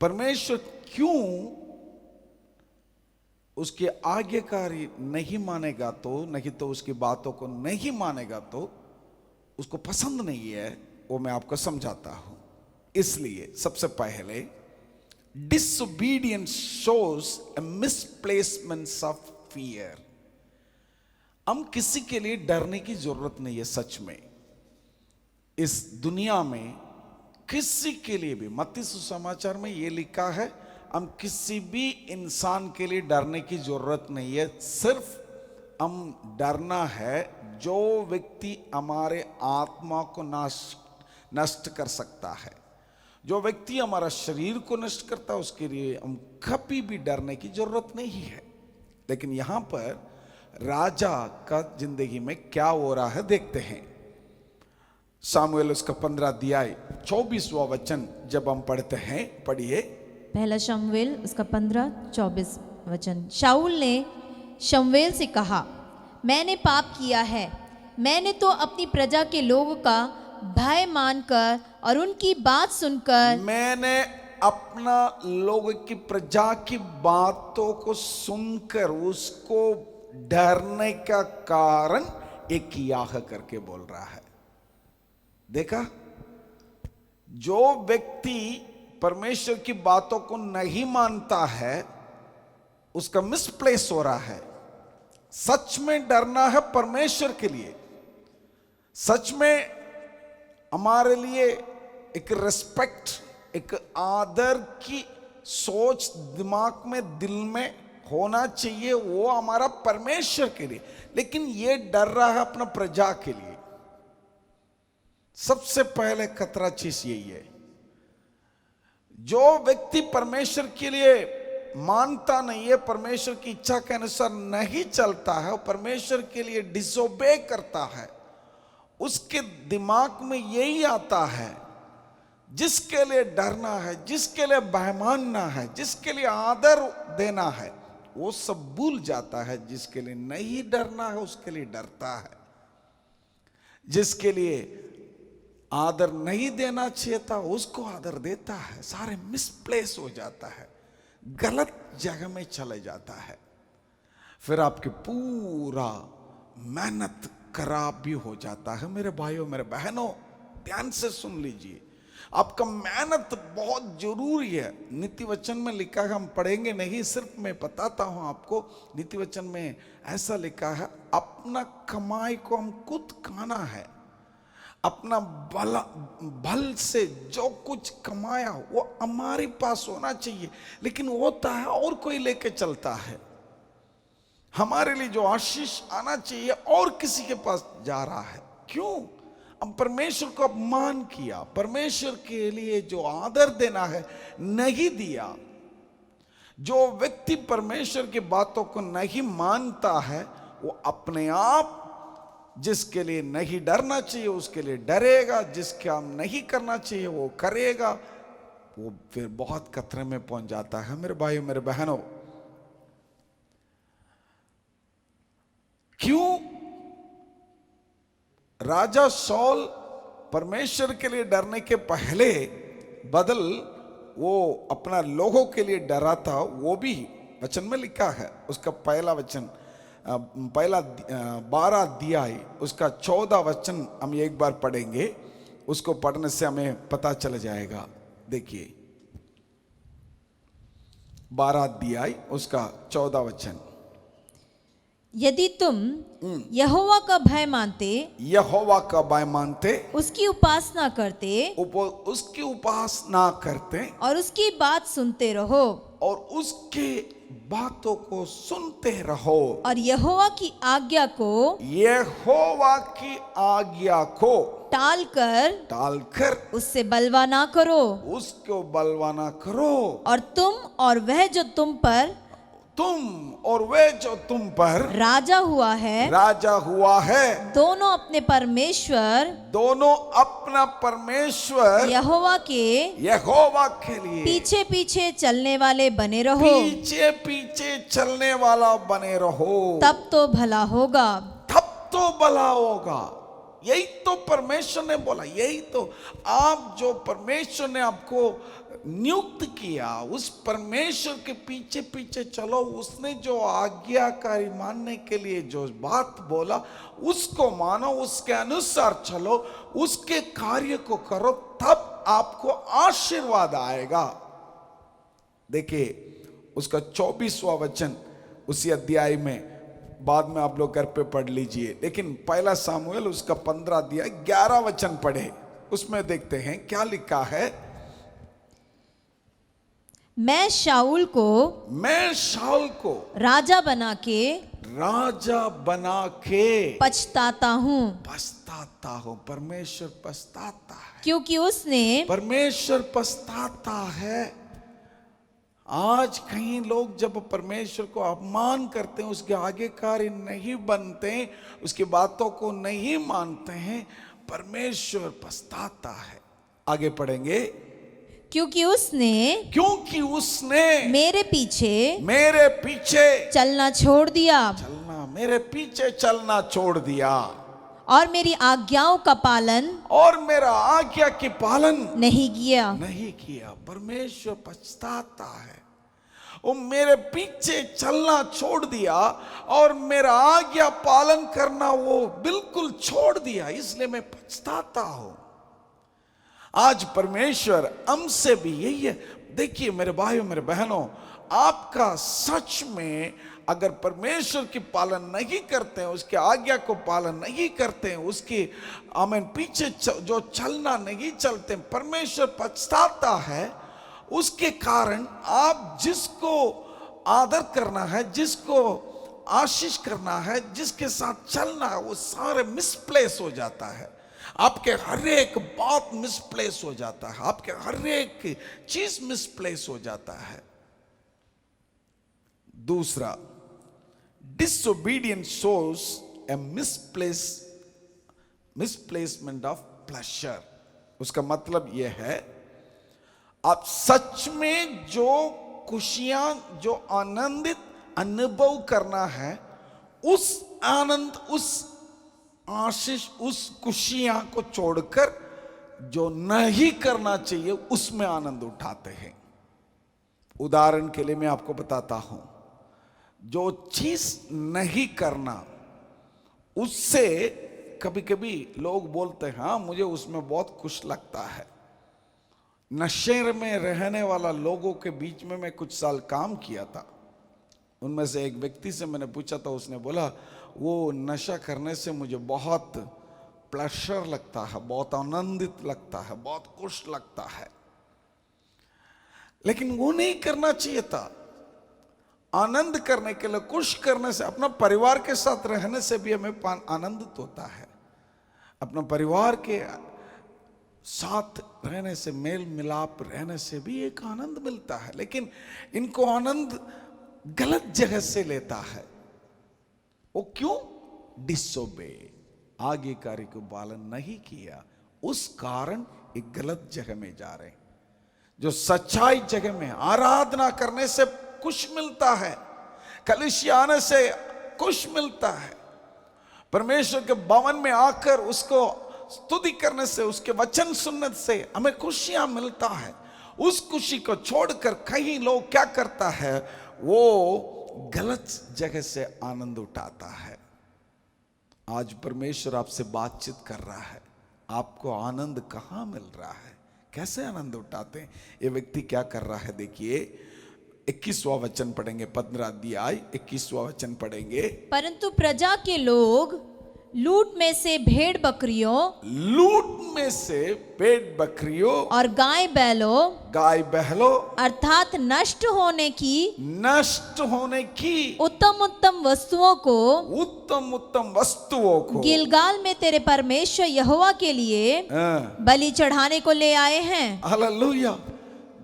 परमेश्वर क्यों उसके आज्ञाकारी नहीं मानेगा तो, नहीं तो उसकी बातों को नहीं मानेगा तो उसको पसंद नहीं है, वो मैं आपको समझाता हूं। इसलिए सबसे पहले disobedience shows a misplacement of fear। हम किसी के लिए डरने की जरूरत नहीं है। सच में इस दुनिया में किसी के लिए भी, मत्ती सुसमाचार में ये लिखा है, हम किसी भी इंसान के लिए डरने की जरूरत नहीं है। सिर्फ हम डरना है जो व्यक्ति हमारे आत्मा को नष्ट कर सकता है, जो व्यक्ति हमारा शरीर को नष्ट करता है उसके लिए हम कभी भी डरने की जरूरत नहीं है। लेकिन यहां पर राजा का जिंदगी में क्या हो रहा है देखते हैं। सामुएल उसका 15 अध्याय 24वां वचन जब हम पढ़ते हैं, पढ़िए। पहला शमूएल उसका 15-24 वचन। शाऊल ने शमूएल से कहा, मैंने पाप किया है। मैंने तो अपनी प्रजा के लोगों का भय मानकर और उनकी बात सुनकर मैंने अपना लोगों की प्रजा की बातों को सुनकर उसको डरने का कारण एक याह करके बोल रहा है। देखा, जो व्यक्ति परमेश्वर की बातों को नहीं मानता है उसका मिसप्लेस हो रहा है। सच में डरना है परमेश्वर के लिए, सच में हमारे लिए एक रिस्पेक्ट, एक आदर की सोच दिमाग में, दिल में होना चाहिए, वो हमारा परमेश्वर के लिए। लेकिन ये डर रहा है अपना प्रजा के लिए। सबसे पहले खतरा चीज यही है, जो व्यक्ति परमेश्वर के लिए मानता नहीं है, परमेश्वर की इच्छा के अनुसार नहीं चलता है, परमेश्वर के लिए डिसोबे करता है, उसके दिमाग में यही आता है, जिसके लिए डरना है, जिसके लिए भय मानना है, जिसके लिए आदर देना है, वो सब भूल जाता है। जिसके लिए नहीं डरना है उसके लिए डरता है, जिसके लिए आदर नहीं देना चाहिए था उसको आदर देता है। सारे मिसप्लेस हो जाता है, गलत जगह में चले जाता है। फिर आपकी पूरा मेहनत खराब भी हो जाता है। मेरे भाइयों, मेरे बहनों, ध्यान से सुन लीजिए, आपका मेहनत बहुत जरूरी है। नीति वचन में लिखा है, हम पढ़ेंगे नहीं, सिर्फ मैं बताता हूं आपको। नीति वचन में ऐसा लिखा है, अपना कमाई को हम खुद खाना है। अपना बल से जो कुछ कमाया वो हमारे पास होना चाहिए। लेकिन होता है और कोई लेके चलता है। हमारे लिए जो आशीष आना चाहिए और किसी के पास जा रहा है। क्यों? हम परमेश्वर को अपमान किया, परमेश्वर के लिए जो आदर देना है नहीं दिया। जो व्यक्ति परमेश्वर की बातों को नहीं मानता है वो अपने आप जिसके लिए नहीं डरना चाहिए उसके लिए डरेगा, जिसके काम नहीं करना चाहिए वो करेगा, वो फिर बहुत खतरे में पहुंच जाता है। मेरे भाइयों, मेरे बहनों, क्यों राजा शौल परमेश्वर के लिए डरने के पहले बदल वो अपना लोगों के लिए डरा था? वो भी वचन में लिखा है। उसका पहला वचन, पहला 12 अध्याय उसका 14 वचन हम एक बार पढ़ेंगे। उसको पढ़ने से हमें पता चल जाएगा। देखिए 12 अध्याय उसका 14 वचन। यदि तुम यहोवा का भय मानते, यहोवा का भय मानते, उसकी उपासना करते, उसकी उपासना करते और उसकी बात सुनते रहो, और उसके बातों को सुनते रहो, और यहोवा की आज्ञा को टालकर उससे बलवा ना करो, उसको बलवा ना करो, और तुम और वह जो तुम पर राजा हुआ है दोनों अपने परमेश्वर यहोवा के लिए पीछे पीछे चलने वाले बने रहो, तब तो भला होगा। यही तो परमेश्वर ने बोला। यही तो आप जो परमेश्वर ने आपको नियुक्त किया, उस परमेश्वर के पीछे पीछे चलो। उसने जो आज्ञाकारी मानने के लिए जो बात बोला उसको मानो, उसके अनुसार चलो, उसके कार्य को करो, तब आपको आशीर्वाद आएगा। देखिए उसका 24वां वचन उसी अध्याय में, बाद में आप लोग घर पे पढ़ लीजिए। लेकिन पहला सामुएल उसका 15 अध्याय 11 वचन पढ़े, उसमें देखते हैं क्या लिखा है। मैं शाऊल को राजा बना के पछताता हूँ। परमेश्वर पछताता है। क्योंकि उसने परमेश्वर पछताता है। आज कई लोग जब परमेश्वर को अपमान करते हैं, उसके आज्ञाकारी नहीं बनते, उसकी बातों को नहीं मानते हैं, परमेश्वर पछताता है। आगे पढ़ेंगे। क्योंकि उसने मेरे पीछे चलना छोड़ दिया मेरे पीछे चलना छोड़ दिया और मेरी आज्ञाओं का पालन और मेरा आज्ञा की पालन नहीं किया। परमेश्वर पछताता है। वो मेरे पीछे चलना छोड़ दिया और मेरा आज्ञा पालन करना वो बिल्कुल छोड़ दिया, इसलिए मैं पछताता हूं। आज परमेश्वर हमसे भी यही है। देखिए मेरे भाइयों मेरे बहनों, आपका सच में अगर परमेश्वर की पालन नहीं करते हैं, उसके आज्ञा को पालन नहीं करते हैं, उसकी पीछे जो चलना नहीं चलते, परमेश्वर पछताता है। उसके कारण आप जिसको आदर करना है, जिसको आशीष करना है, जिसके साथ चलना है, वो सारे मिसप्लेस हो जाता है। आपके हर एक बात मिसप्लेस हो जाता है, आपके हर एक चीज मिसप्लेस हो जाता है। दूसरा, disobedience shows a misplacement of pleasure। उसका मतलब यह है, आप सच में जो खुशियां, जो आनंदित अनुभव करना है, उस आनंद, उस आशीष, उस खुशियां को छोड़कर जो नहीं करना चाहिए उसमें आनंद उठाते हैं। उदाहरण के लिए मैं आपको बताता हूं, जो चीज नहीं करना, उससे कभी कभी लोग बोलते हैं हाँ मुझे उसमें बहुत खुश लगता है। नशे में रहने वाला लोगों के बीच में मैं कुछ साल काम किया था। उनमें से एक व्यक्ति से मैंने पूछा था, उसने बोला वो नशा करने से मुझे बहुत प्लेजर लगता है, बहुत आनंदित लगता है, बहुत खुश लगता है। लेकिन वो नहीं करना चाहिए था। आनंद करने के लिए, खुश करने से, अपना परिवार के साथ रहने से भी हमें आनंदित होता है। अपना परिवार के साथ रहने से, मेल मिलाप रहने से भी एक आनंद मिलता है। लेकिन इनको आनंद गलत जगह से लेता है। वो क्यों? डिसोबे, आज्ञाकारी को पालन नहीं किया, उस कारण एक गलत जगह में जा रहे हैं। जो सच्चाई जगह में आराधना करने से कुछ मिलता है, कलीसिया आने से कुछ मिलता है, परमेश्वर के भवन में आकर उसको स्तुति करने से, उसके वचन सुनने से हमें खुशियां मिलता है। उस खुशी को छोड़कर कई लोग क्या करता है, वो गलत जगह से आनंद उठाता है। आज परमेश्वर आपसे बातचीत कर रहा है, आपको आनंद कहां मिल रहा है, कैसे आनंद उठाते हैं? ये व्यक्ति क्या कर रहा है, देखिए 21वां वचन पढ़ेंगे, 15 अध्याय 21वां वचन पढ़ेंगे। परंतु प्रजा के लोग लूट में से भेड़ बकरियों और गाय बैलों अर्थात नष्ट होने की उत्तम उत्तम वस्तुओं को गिलगाल में तेरे परमेश्वर यहोवा के लिए बलि चढ़ाने को ले आए हैं। हालेलुया।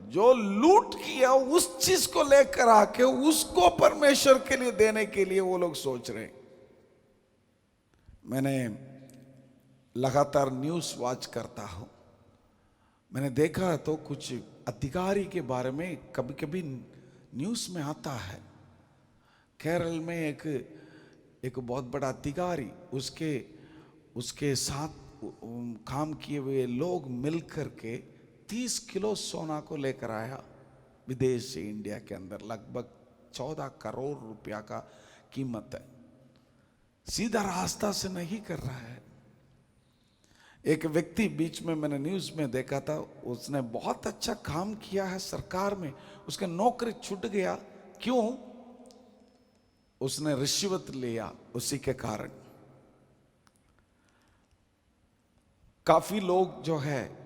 जो लूट किया उस चीज को लेकर आके उसको परमेश्वर के लिए देने के लिए वो लोग सोच रहे हैं। मैंने लगातार न्यूज़ वॉच करता हूं, मैंने देखा तो कुछ अधिकारी के बारे में कभी कभी न्यूज़ में आता है। केरल में एक बहुत बड़ा अधिकारी, उसके साथ काम किए हुए लोग मिलकर के 30 किलो सोना को लेकर आया विदेश से इंडिया के अंदर। लगभग 14 करोड़ रुपया का कीमत है। सीधा रास्ता से नहीं कर रहा है। एक व्यक्ति बीच में मैंने न्यूज़ में देखा था, उसने बहुत अच्छा काम किया है सरकार में, उसका नौकरी छूट गया। क्यों? उसने रिश्वत लिया। उसी के कारण काफी लोग जो है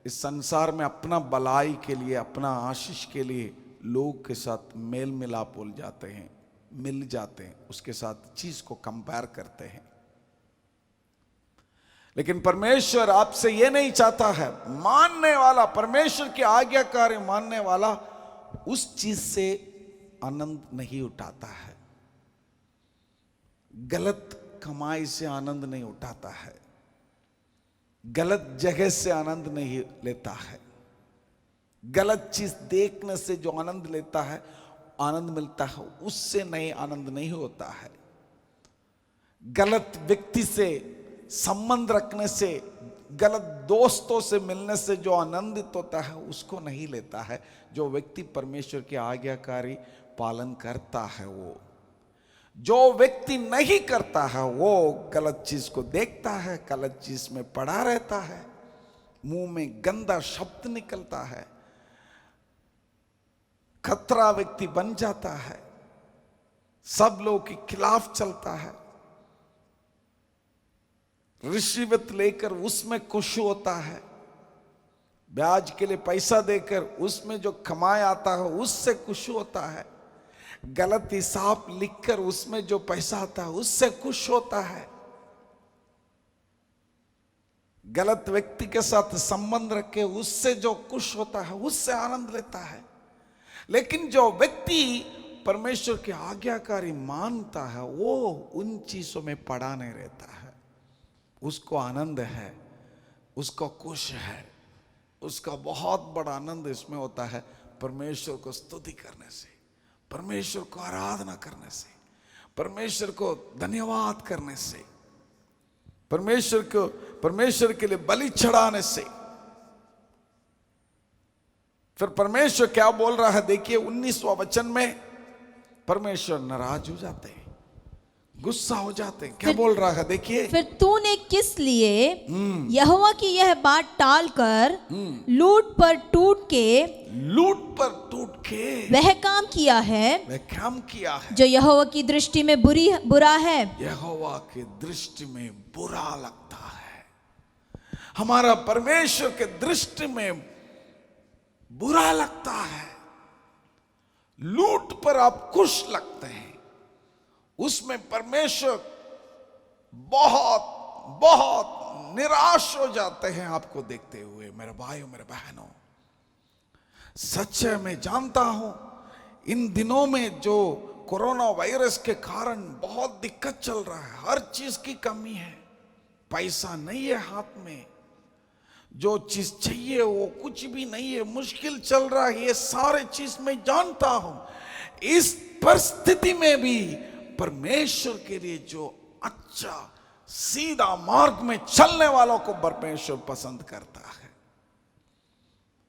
इस संसार में अपना भलाई के लिए, अपना आशीष के लिए लोग के साथ मेल मिलाप हो जाते हैं, मिल जाते हैं, उसके साथ चीज को कंपेयर करते हैं। लेकिन परमेश्वर आपसे यह नहीं चाहता है, मानने वाला, परमेश्वर की आज्ञाकारी मानने वाला उस चीज से आनंद नहीं उठाता है, गलत कमाई से आनंद नहीं उठाता है, गलत जगह से आनंद नहीं लेता है, गलत चीज देखने से जो आनंद लेता है, आनंद मिलता है, उससे नहीं आनंद नहीं होता है। गलत व्यक्ति से संबंध रखने से, गलत दोस्तों से मिलने से जो आनंदित होता है, उसको नहीं लेता है। जो व्यक्ति परमेश्वर की आज्ञाकारी पालन करता है, वो जो व्यक्ति नहीं करता है, वो गलत चीज को देखता है, गलत चीज में पड़ा रहता है, मुंह में गंदा शब्द निकलता है, खतरा व्यक्ति बन जाता है, सब लोगों के खिलाफ चलता है, रिश्वत लेकर उसमें खुश होता है, ब्याज के लिए पैसा देकर उसमें जो कमाया आता है उससे खुश होता है, गलत हिसाब लिखकर उसमें जो पैसा आता है उससे खुश होता है, गलत व्यक्ति के साथ संबंध रखे उससे जो खुश होता है, उससे आनंद लेता है। लेकिन जो व्यक्ति परमेश्वर की आज्ञाकारी मानता है, वो उन चीजों में पड़ा नहीं रहता है, उसको आनंद है, उसको खुश है, उसका बहुत बड़ा आनंद इसमें होता है परमेश्वर को स्तुति करने से, परमेश्वर को आराधना करने से, परमेश्वर को धन्यवाद करने से, परमेश्वर के लिए बलि चढ़ाने से। फिर परमेश्वर क्या बोल रहा है, देखिए 19वां वचन में परमेश्वर नाराज हो जाते हैं, गुस्सा हो जाते हैं। क्या बोल रहा है, देखिए, फिर तूने किस लिए यहोवा की यह बात टालकर लूट पर टूट के वह काम किया है जो यहोवा की दृष्टि में बुरा है। यहोवा की दृष्टि में बुरा लगता है, हमारा परमेश्वर के दृष्टि में बुरा लगता है। लूट पर आप खुश लगते हैं, उसमें परमेश्वर बहुत बहुत निराश हो जाते हैं आपको देखते हुए। मेरे भाइयों, मेरे बहनों, सच है, मैं जानता हूं इन दिनों में जो कोरोना वायरस के कारण बहुत दिक्कत चल रहा है, हर चीज की कमी है, पैसा नहीं है हाथ में, जो चीज चाहिए वो कुछ भी नहीं है, मुश्किल चल रहा है, ये सारे चीज मैं जानता हूं। इस परिस्थिति में भी परमेश्वर के लिए जो अच्छा सीधा मार्ग में चलने वालों को परमेश्वर पसंद करता है।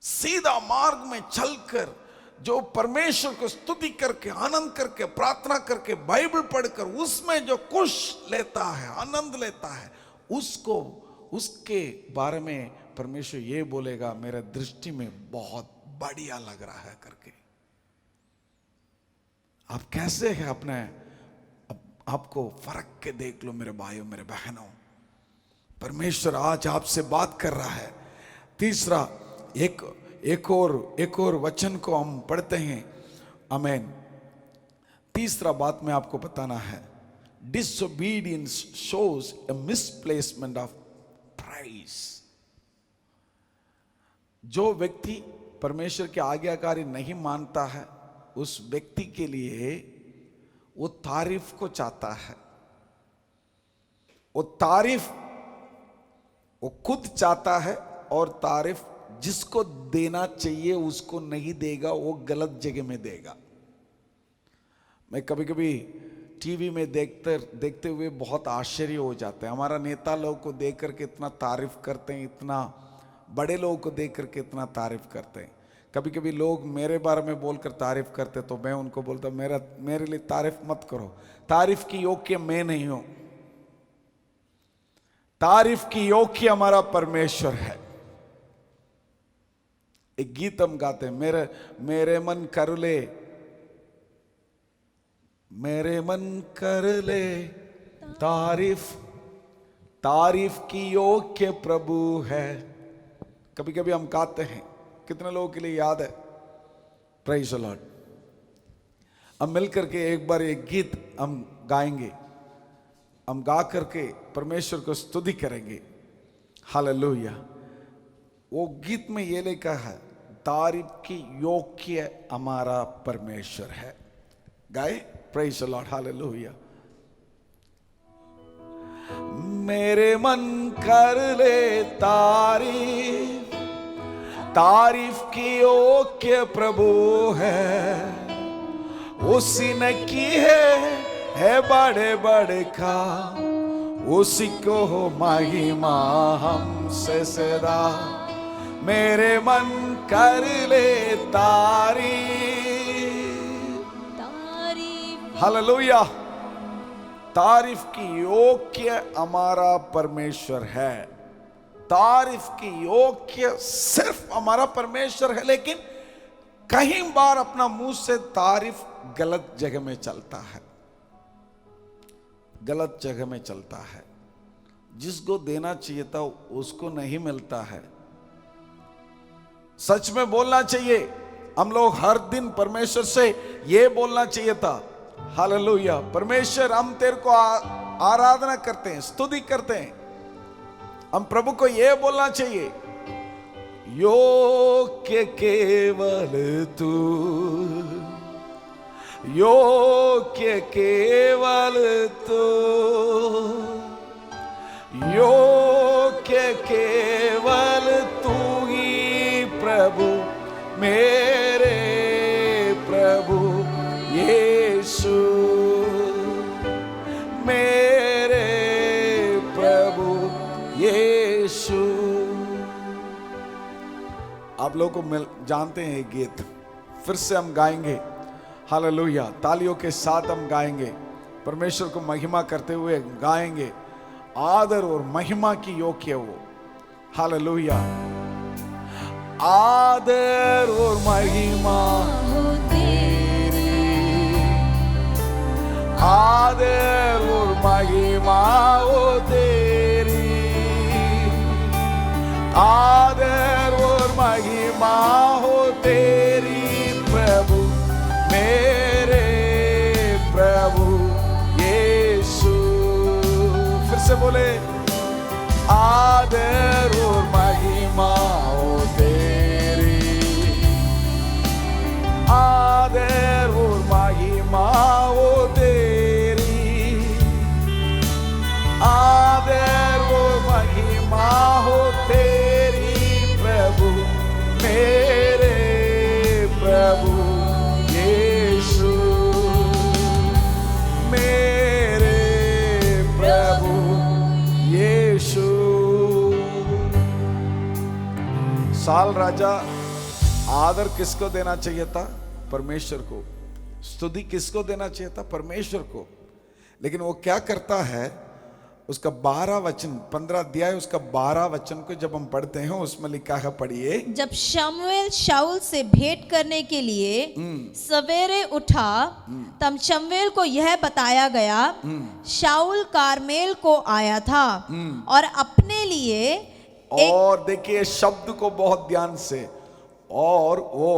सीधा मार्ग में चलकर जो परमेश्वर को स्तुति करके, आनंद करके, प्रार्थना करके, बाइबल पढ़कर उसमें जो खुश लेता है, आनंद लेता है, उसको, उसके बारे में परमेश्वर ये बोलेगा, मेरे दृष्टि में बहुत बढ़िया लग रहा है करके। आप कैसे हैं, अपने आपको फर्क के देख लो मेरे भाइयों, मेरे बहनों। परमेश्वर आज आपसे बात कर रहा है। तीसरा, एक और वचन को हम पढ़ते हैं, आमीन। तीसरा बात में आपको बताना है, disobedience shows A misplacement of price. जो व्यक्ति परमेश्वर की आज्ञाकारी नहीं मानता है, उस व्यक्ति के लिए वो तारीफ को चाहता है, वो तारीफ वो खुद चाहता है, और तारीफ जिसको देना चाहिए उसको नहीं देगा, वो गलत जगह में देगा। मैं कभी कभी टीवी में देखते हुए बहुत आश्चर्य हो जाता है। हमारा नेता लोग को देख करके इतना तारीफ करते हैं, इतना बड़े लोगों को देख करके इतना तारीफ करते हैं। कभी कभी लोग मेरे बारे में बोलकर तारीफ करते, तो मैं उनको बोलता, मेरे लिए तारीफ मत करो, तारीफ की योग्य मैं नहीं हूं, तारीफ की योग्य हमारा परमेश्वर है। एक गीत हम गाते हैं, मेरे मन कर ले, मेरे मन कर ले तारीफ, तारीफ की योग्य प्रभु है। कभी कभी हम गाते हैं, कितने लोगों के लिए याद है? Praise the Lord. हम मिल करके एक बार एक गीत हम गाएंगे, हम गा करके परमेश्वर को स्तुति करेंगे। हालेलुया। वो गीत में ये लिखा है, तारीफ की योग्य हमारा परमेश्वर है। गाए, प्रेज द लॉर्ड, हालेलुया। मेरे मन कर ले तारीफ, तारीफ की योग्य प्रभु है, उसी ने की है बड़े बड़े काम, उसी को हो महिमा हमसे सदा। मेरे मन कर ले तारीफ, हालेलुया। तारीफ की योग्य हमारा परमेश्वर है। तारीफ की योग्य सिर्फ हमारा परमेश्वर है, लेकिन कहीं बार अपना मुंह से तारीफ गलत जगह में चलता है, गलत जगह में चलता है। जिसको देना चाहिए था उसको नहीं मिलता है। सच में बोलना चाहिए। हम लोग हर दिन परमेश्वर से ये बोलना चाहिए था, हालेलुया, परमेश्वर हम तेरे को आराधना करते हैं, स्तुति करते हैं। हम प्रभु को ये बोलना चाहिए, योग्य केवल तू, योग्य केवल तू, योग्य केवल तू ही प्रभु, मेरे प्रभु यीशु, मेरे प्रभु यीशु। आप लोगों को जानते हैं ये गीत, फिर से हम गाएंगे, हालेलुया। तालियों के साथ हम गाएंगे, परमेश्वर को महिमा करते हुए गाएंगे। आदर और महिमा की योग्य वो, हालेलुया। आदर और महिमा आदर और महिमा ओ तेरी, आदर और महिमा हो तेरी प्रभु, मेरे प्रभु यीशु। फिर से बोले, आदर और महिमा हो तेरी, आदर और महिमा हो तेरी, आदर और महिमा हो तेरी प्रभु, मेरे प्रभु यीशु, मेरे प्रभु यीशु। साल राजा आदर किसको देना चाहिए था? परमेश्वर को। स्तुति किसको देना चाहिए था? परमेश्वर को। लेकिन वो क्या करता है, उसका 12 वचन, 15 अध्याय उसका 12 वचन को जब हम पढ़ते हैं, उसमें लिखा है, पढ़िए। जब शमूएल शाऊल से भेंट करने के लिए सवेरे उठा, तब शमूएल को यह बताया गया, शाऊल कारमेल को आया था और अपने लिए और देखिए शब्द को बहुत ध्यान से, और वो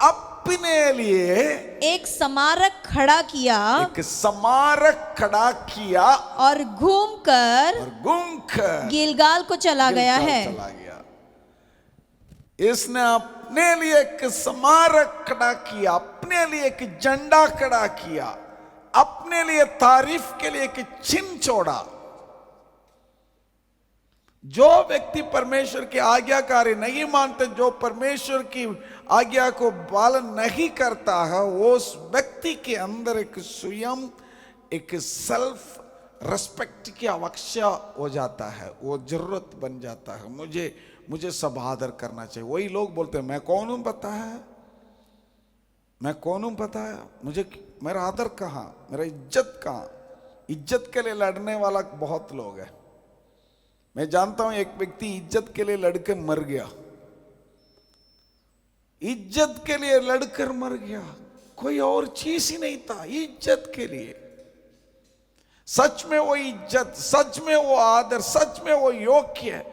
अपने लिए एक स्मारक खड़ा किया, एक स्मारक खड़ा किया और घूमकर गिलगाल को चला गया है। चला गया। इसने अपने लिए एक स्मारक खड़ा किया, अपने लिए एक झंडा खड़ा किया, अपने लिए तारीफ के लिए एक चिन्ह छोड़ा। जो व्यक्ति परमेश्वर की आज्ञाकारी नहीं मानते, जो परमेश्वर की आज्ञा को पालन नहीं करता है, उस व्यक्ति के अंदर एक स्वयं एक सेल्फ रेस्पेक्ट की आवश्यकता हो जाता है, वो जरूरत बन जाता है। मुझे सब आदर करना चाहिए। वही लोग बोलते हैं, मैं कौन हूं पता है, मैं कौन हूं पता है, मुझे मेरा आदर कहां, मेरा इज्जत कहां। इज्जत के लिए लड़ने वाला बहुत लोग हैं। मैं जानता हूं एक व्यक्ति इज्जत के लिए लड़के मर गया, इज्जत के लिए लड़कर मर गया, कोई और चीज ही नहीं था, इज्जत के लिए। सच में वो इज्जत, सच में वो आदर, सच में वो योग्य है।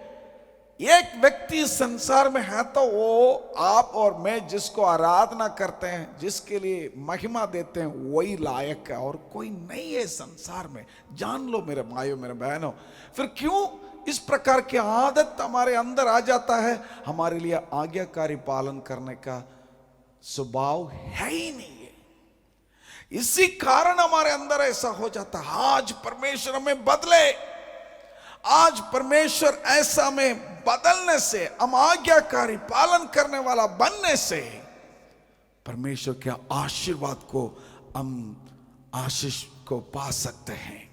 एक व्यक्ति संसार में है तो वो आप और मैं जिसको आराधना करते हैं, जिसके लिए महिमा देते हैं, वही लायक है और कोई नहीं है संसार में। जान लो मेरे भाइयों, मेरे बहनों। फिर क्यों इस प्रकार की आदत हमारे अंदर आ जाता है, हमारे लिए आज्ञाकारी पालन करने का स्वभाव है ही नहीं है। इसी कारण हमारे अंदर ऐसा हो जाता है। आज परमेश्वर हमें बदले, आज परमेश्वर ऐसा में बदलने से, हम आज्ञाकारी पालन करने वाला बनने से परमेश्वर के आशीर्वाद को, हम आशीष को पा सकते हैं।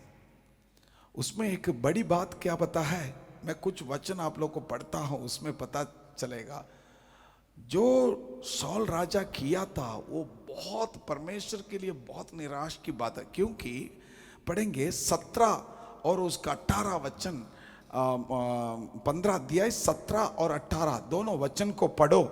उसमें एक बड़ी बात क्या बता है, मैं कुछ वचन आप लोग को पढ़ता हूं, उसमें पता चलेगा। जो सौल राजा किया था वो बहुत परमेश्वर के लिए बहुत निराश की बात है, क्योंकि पढ़ेंगे 17 और उसका 18 वचन, 15 अध्याय 17 और 18 दोनों वचन को पढ़ो।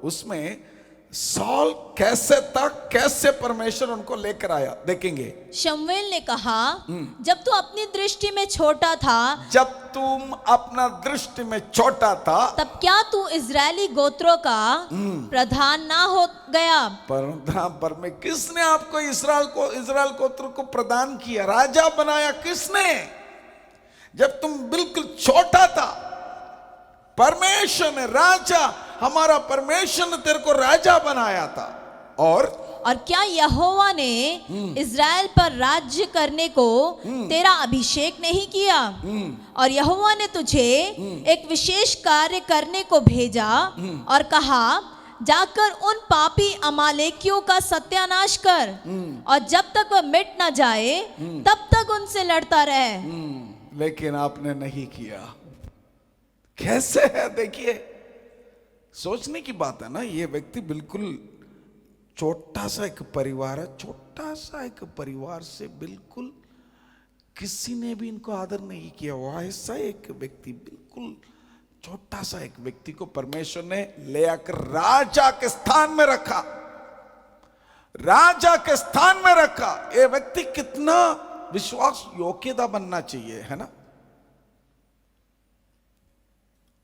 उसमें सौल कैसे था, कैसे परमेश्वर उनको लेकर आया, देखेंगे। शमूएल ने कहा, जब तू अपनी दृष्टि में छोटा था, जब तुम अपना दृष्टि में छोटा था, तब क्या तू इजरायली गोत्रों का प्रधान ना हो गया? पर में किसने आपको इजराइल गोत्र को प्रदान किया, राजा बनाया किसने? जब तुम बिल्कुल छोटा था, परमेश्वर ने राजा, हमारा परमेश्वर ने तेरे को राजा बनाया था। और क्या यहोवा ने इजराइल पर राज्य करने को तेरा अभिषेक नहीं किया? और यहोवा ने तुझे एक विशेष कार्य करने को भेजा और कहा, जाकर उन पापी अमालेकियों का सत्यानाश कर, और जब तक वह मिट ना जाए तब तक उनसे लड़ता रहे। लेकिन आपने नहीं किया। कैसे है देखिए, सोचने की बात है ना। ये व्यक्ति बिल्कुल छोटा सा एक परिवार है, छोटा सा एक परिवार से बिल्कुल किसी ने भी इनको आदर नहीं किया। वो ऐसा एक व्यक्ति, बिल्कुल छोटा सा एक व्यक्ति को परमेश्वर ने ले आकर राजा के स्थान में रखा, राजा के स्थान में रखा। ये व्यक्ति कितना विश्वास योग्यता बनना चाहिए, है ना।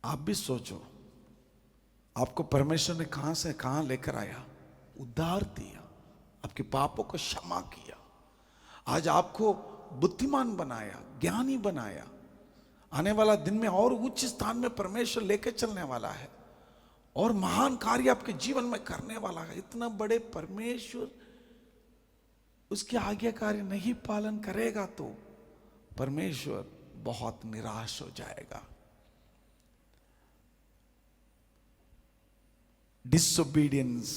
आप भी सोचो, आपको परमेश्वर ने कहां से कहां लेकर आया, उद्धार दिया, आपके पापों को क्षमा किया, आज आपको बुद्धिमान बनाया, ज्ञानी बनाया। आने वाला दिन में और उच्च स्थान में परमेश्वर लेकर चलने वाला है और महान कार्य आपके जीवन में करने वाला है। इतना बड़े परमेश्वर उसकी आज्ञाकारी नहीं पालन करेगा तो परमेश्वर बहुत निराश हो जाएगा। Disobedience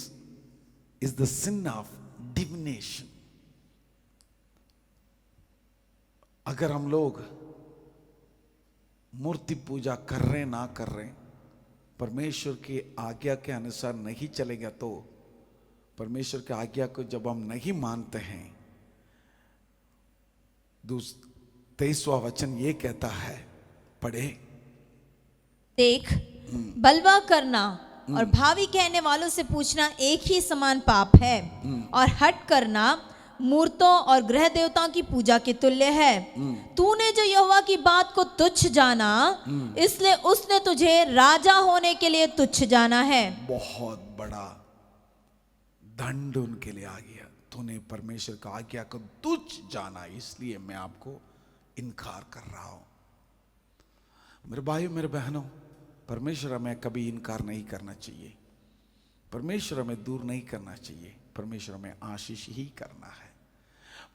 is the sin of divination. अगर हम लोग मूर्ति पूजा कर रहे ना कर रहे, परमेश्वर की आज्ञा के अनुसार नहीं चलेगा, तो परमेश्वर की आज्ञा को जब हम नहीं मानते हैं, 23वां वचन ये कहता है, पढ़े। देख, बलवा करना और भावी कहने वालों से पूछना एक ही समान पाप है, और हट करना मूर्तों और ग्रह देवताओं की पूजा के तुल्य है। तूने जो यहोवा की बात को तुच्छ जाना, इसलिए उसने तुझे राजा होने के लिए तुच्छ जाना है। बहुत बड़ा दंड उनके लिए आ गया। तूने परमेश्वर का आज्ञा को तुच्छ जाना, इसलिए मैं आपको इनकार कर रहा हूं। मेरे भाइयों, मेरे बहनों, परमेश्वर हमें कभी इनकार नहीं करना चाहिए, परमेश्वर हमें दूर नहीं करना चाहिए, परमेश्वर हमें आशीष ही करना है,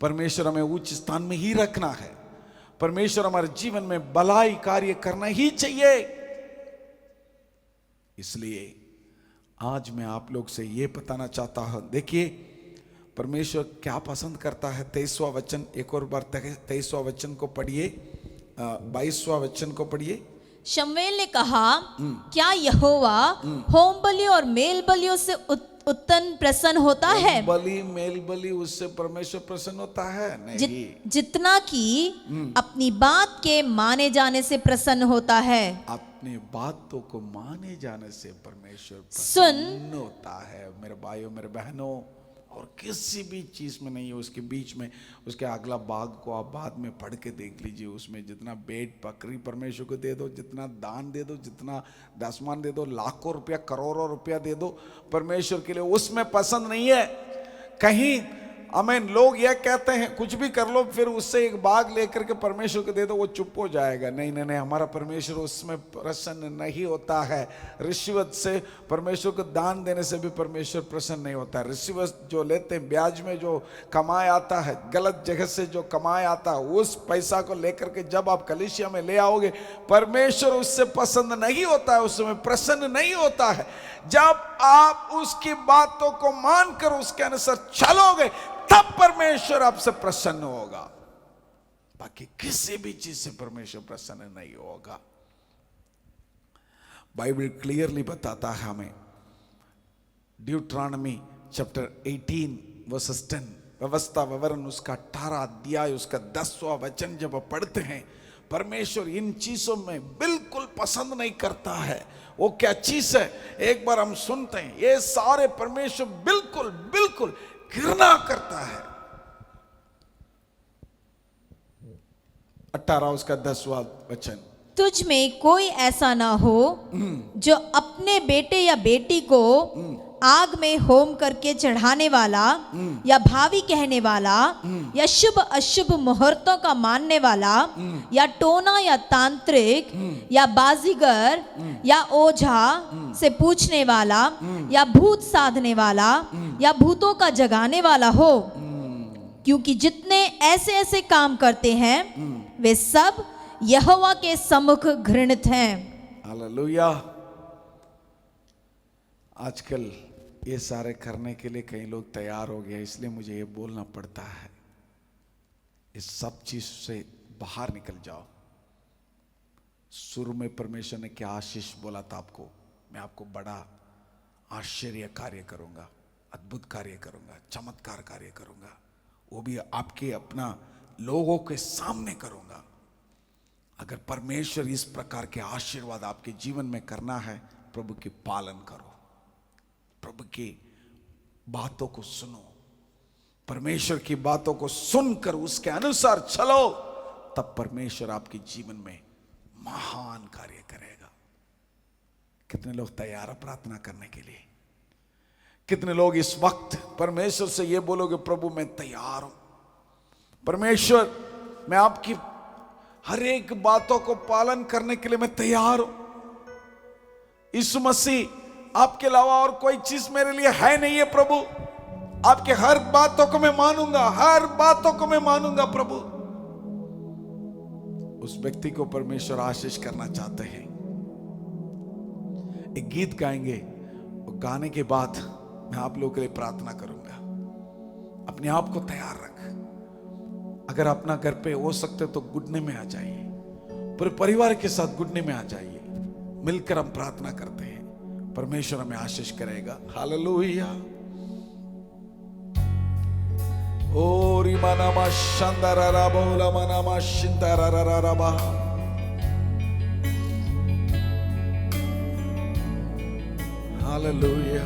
परमेश्वर हमें उच्च स्थान में ही रखना है, परमेश्वर हमारे जीवन में भलाई कार्य करना ही चाहिए। इसलिए आज मैं आप लोग से ये बताना चाहता हूं, देखिए परमेश्वर क्या पसंद करता है। 23वां वचन, एक और बार 23वां वचन को पढ़िए, 22वां वचन को पढ़िए। शमूएल ने कहा, क्या यहोवा होम बलि और मेल बलियों से उत्तम प्रसन्न होता है? बलि, मेल बलि, उससे परमेश्वर प्रसन्न होता है? नहीं। जितना कि अपनी बात के माने जाने से प्रसन्न होता है। अपनी बातों को माने जाने से परमेश्वर सुन प्रसन्न होता है। मेरे भाइयों, मेरे बहनों, और किसी भी चीज में नहीं है, उसके बीच में, उसके अगला भाग को आप बाद में पढ़ के देख लीजिए। उसमें जितना भेड़ बकरी परमेश्वर को दे दो, जितना दान दे दो, जितना दसमान दे दो, लाखों रुपया, करोड़ों रुपया दे दो, परमेश्वर के लिए उसमें पसंद नहीं है। कहीं आमीन। लोग यह कहते हैं कुछ भी कर लो, फिर उससे एक बाग लेकर के परमेश्वर को दे दो, वो चुप हो जाएगा। नहीं नहीं नहीं, हमारा परमेश्वर उसमें प्रसन्न नहीं होता है। रिश्वत से, परमेश्वर को दान देने से भी परमेश्वर प्रसन्न नहीं होता है। रिश्वत जो लेते हैं, ब्याज में जो कमाए आता है, गलत जगह से जो कमाए आता है, उस पैसा को लेकर के जब आप कलीसिया में ले आओगे, परमेश्वर उससे पसंद नहीं होता है, उसमें प्रसन्न नहीं होता है। जब आप उसकी बातों को मानकर उसके अनुसार चलोगे, तब परमेश्वर आपसे प्रसन्न होगा। बाकी किसी भी चीज से परमेश्वर प्रसन्न नहीं होगा। बाइबल क्लियरली बताता है हमें, ड्यूट्रॉनमी चैप्टर 18 वर्सेस 10, व्यवस्था विवरण उसका 18 अध्याय उसका 10वां वचन जब पढ़ते हैं, परमेश्वर इन चीजों में बिल्कुल पसंद नहीं करता है। वो क्या चीज है, एक बार हम सुनते हैं। ये सारे परमेश्वर बिल्कुल बिल्कुल घृणा करता है। 18 उसका 10वां वचन, तुझ में कोई ऐसा ना हो जो अपने बेटे या बेटी को आग में होम करके चढ़ाने वाला, या भावी कहने वाला, या शुभ अशुभ मुहूर्तों का मानने वाला, या टोना या तांत्रिक, या बाजीगर, या ओझा से पूछने वाला, या भूत साधने वाला, या भूतों का जगाने वाला हो। क्योंकि जितने ऐसे ऐसे काम करते हैं, वे सब यहोवा के सम्मुख घृणित हैं। हालेलुया। आजकल ये सारे करने के लिए कई लोग तैयार हो गए, इसलिए मुझे ये बोलना पड़ता है, इस सब चीज से बाहर निकल जाओ। शुरू में परमेश्वर ने क्या आशीष बोला था आपको, मैं आपको बड़ा आश्चर्य कार्य करूंगा, अद्भुत कार्य करूंगा, चमत्कार कार्य करूंगा, वो भी आपके अपना लोगों के सामने करूंगा। अगर परमेश्वर इस प्रकार के आशीर्वाद आपके जीवन में करना है, प्रभु की पालन करो, प्रभु की बातों को सुनो, परमेश्वर की बातों को सुनकर उसके अनुसार चलो, तब परमेश्वर आपके जीवन में महान कार्य करेगा। कितने लोग तैयार हैं प्रार्थना करने के लिए? कितने लोग इस वक्त परमेश्वर से ये बोलोगे, प्रभु मैं तैयार हूं, परमेश्वर मैं आपकी हर एक बातों को पालन करने के लिए मैं तैयार हूं। यीशु मसीह आपके अलावा और कोई चीज मेरे लिए है नहीं है प्रभु, आपके हर बातों को मैं मानूंगा, हर बातों को मैं मानूंगा प्रभु। उस व्यक्ति को परमेश्वर आशीष करना चाहते हैं। एक गीत गाएंगे, और गाने के बाद मैं आप लोगों के लिए प्रार्थना करूंगा। अपने आप को तैयार रख। अगर अपना घर पे हो सकते तो गुडने में आ जाइए, पूरे परिवार के साथ गुडने में आ जाइए, मिलकर हम प्रार्थना करते हैं, परमेश्वर हमें आशीष करेगा। हालेलुया। ओ रिमानामा शांदारारा बोला मनामा शिंताराराराबा। हालेलुया।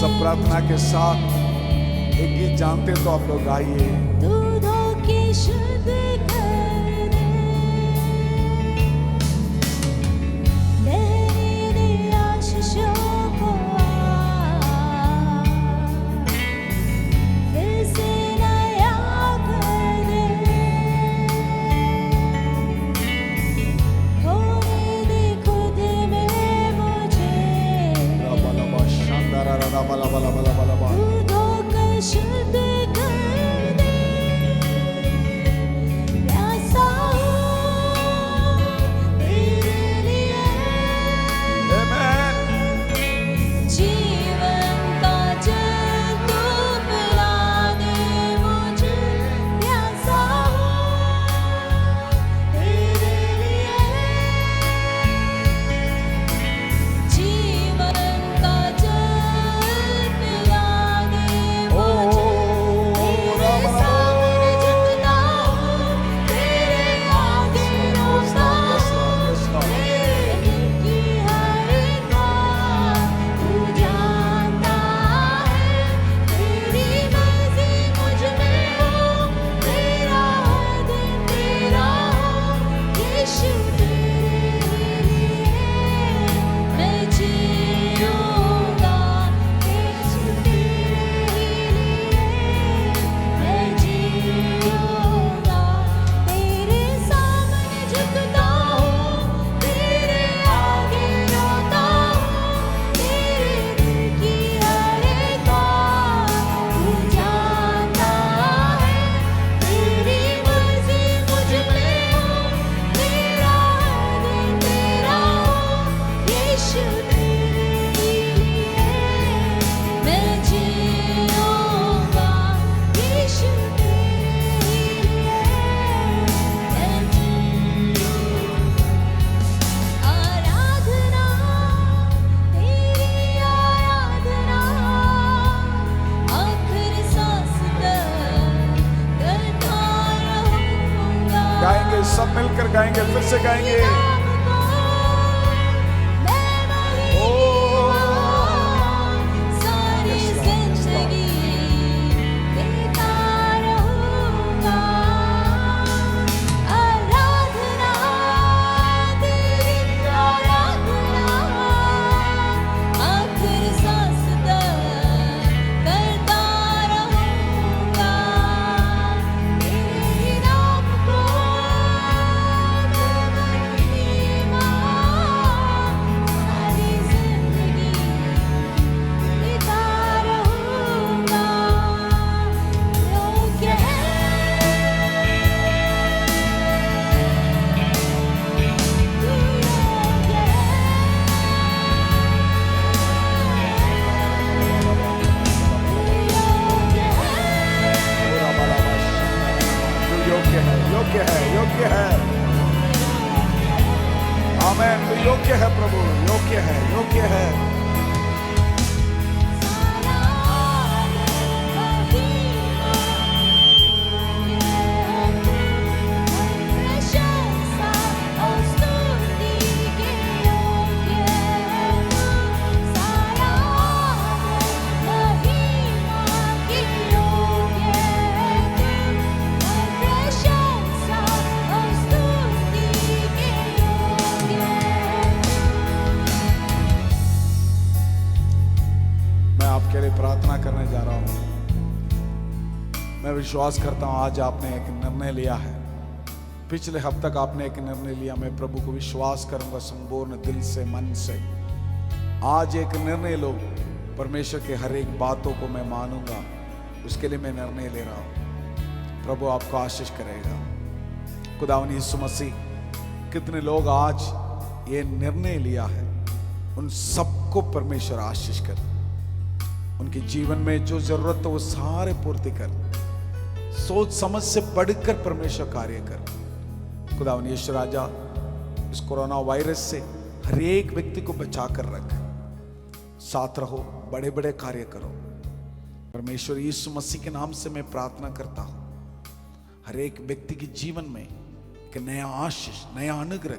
सब प्रार्थना के साथ एक गीत जानते तो आप लोग गाइए। सब मिलकर गाएंगे, फिर से गाएंगे। योग्य है। आमेन। तो योग्य है प्रभु, योग्य है, योग्य है। के लिए प्रार्थना करने जा रहा हूं। मैं विश्वास करता हूं आज आपने एक निर्णय लिया है। पिछले हफ्ते तक आपने एक निर्णय लिया, मैं प्रभु को विश्वास करूंगा संपूर्ण दिल से, मन से। आज एक निर्णय लो, परमेश्वर के हर एक बातों को मैं मानूंगा, उसके लिए मैं निर्णय ले रहा हूं। प्रभु आपको आशीष करेगा। खुदावंद यीशु मसीह, कितने लोग आज ये निर्णय लिया है, उन सबको परमेश्वर आशीष कर, उनके जीवन में जो जरूरत है वो सारे पूर्ति कर, सोच समझ से बढ़कर परमेश्वर कार्य कर। खुदावंद यीशु राजा, इस कोरोना वायरस से हर एक व्यक्ति को बचा कर रख, साथ रहो, बड़े बड़े कार्य करो। परमेश्वर यीशु मसीह के नाम से मैं प्रार्थना करता हूं, हर एक व्यक्ति के जीवन में एक नया आशीष, नया अनुग्रह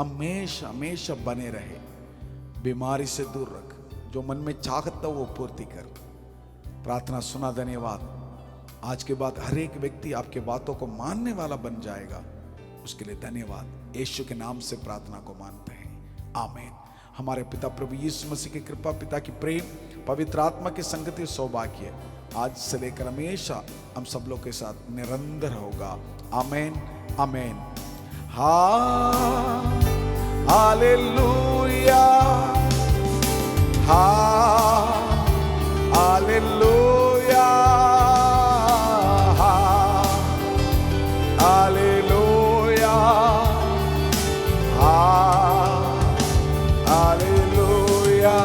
हमेशा हमेशा बने रहे। बीमारी से दूर रख, जो मन में चाहता वो पूर्ति कर। प्रार्थना सुना, धन्यवाद। आज के बाद हर एक व्यक्ति आपके बातों को मानने वाला बन जाएगा, उसके लिए धन्यवाद। यीशु के नाम से प्रार्थना को मानते हैं, आमीन। हमारे पिता प्रभु यीशु मसीह की कृपा, पिता की प्रेम, पवित्र आत्मा की संगति, सौभाग्य आज से लेकर हमेशा हम सब लोग के साथ निरंतर होगा, आमीन, आमीन। Hallelujah, hallelujah, hallelujah, hallelujah.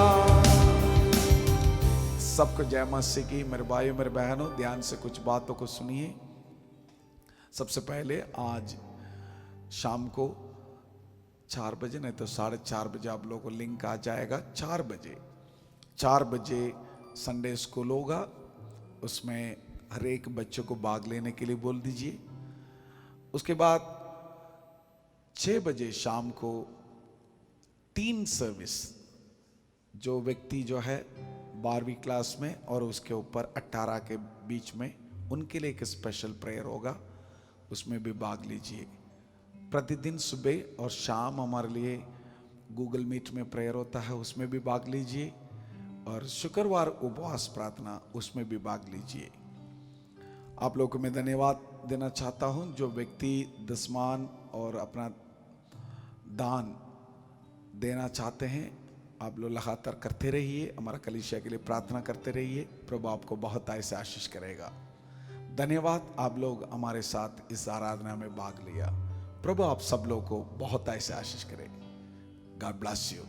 सबको जय मसीह की। मेरे भाइयों, मेरे बहनों, ध्यान से कुछ बातों को सुनिए। सबसे पहले आज शाम को 4 बजे, नहीं तो 4:30 बजे आप लोगों को लिंक आ जाएगा। 4 बजे संडे स्कूल होगा, उसमें हर एक बच्चों को भाग लेने के लिए बोल दीजिए। उसके बाद 6 बजे शाम को 3 सर्विस, जो व्यक्ति जो है 12वीं क्लास में और उसके ऊपर 18 के बीच में, उनके लिए एक स्पेशल प्रेयर होगा, उसमें भी भाग लीजिए। प्रतिदिन सुबह और शाम हमारे लिए गूगल मीट में प्रेयर होता है, उसमें भी भाग लीजिए। और शुक्रवार उपवास प्रार्थना, उसमें भी भाग लीजिए। आप लोगों को मैं धन्यवाद देना चाहता हूं, जो व्यक्ति दसमान और अपना दान देना चाहते हैं, आप लोग लगातार करते रहिए, हमारा कलीसिया के लिए प्रार्थना करते रहिए। प्रभु आपको बहुत ऐसे आशीष करेगा। धन्यवाद, आप लोग हमारे साथ इस आराधना में भाग लिया। प्रभु आप सब लोग को बहुत ऐसे आशीष करे। God bless you.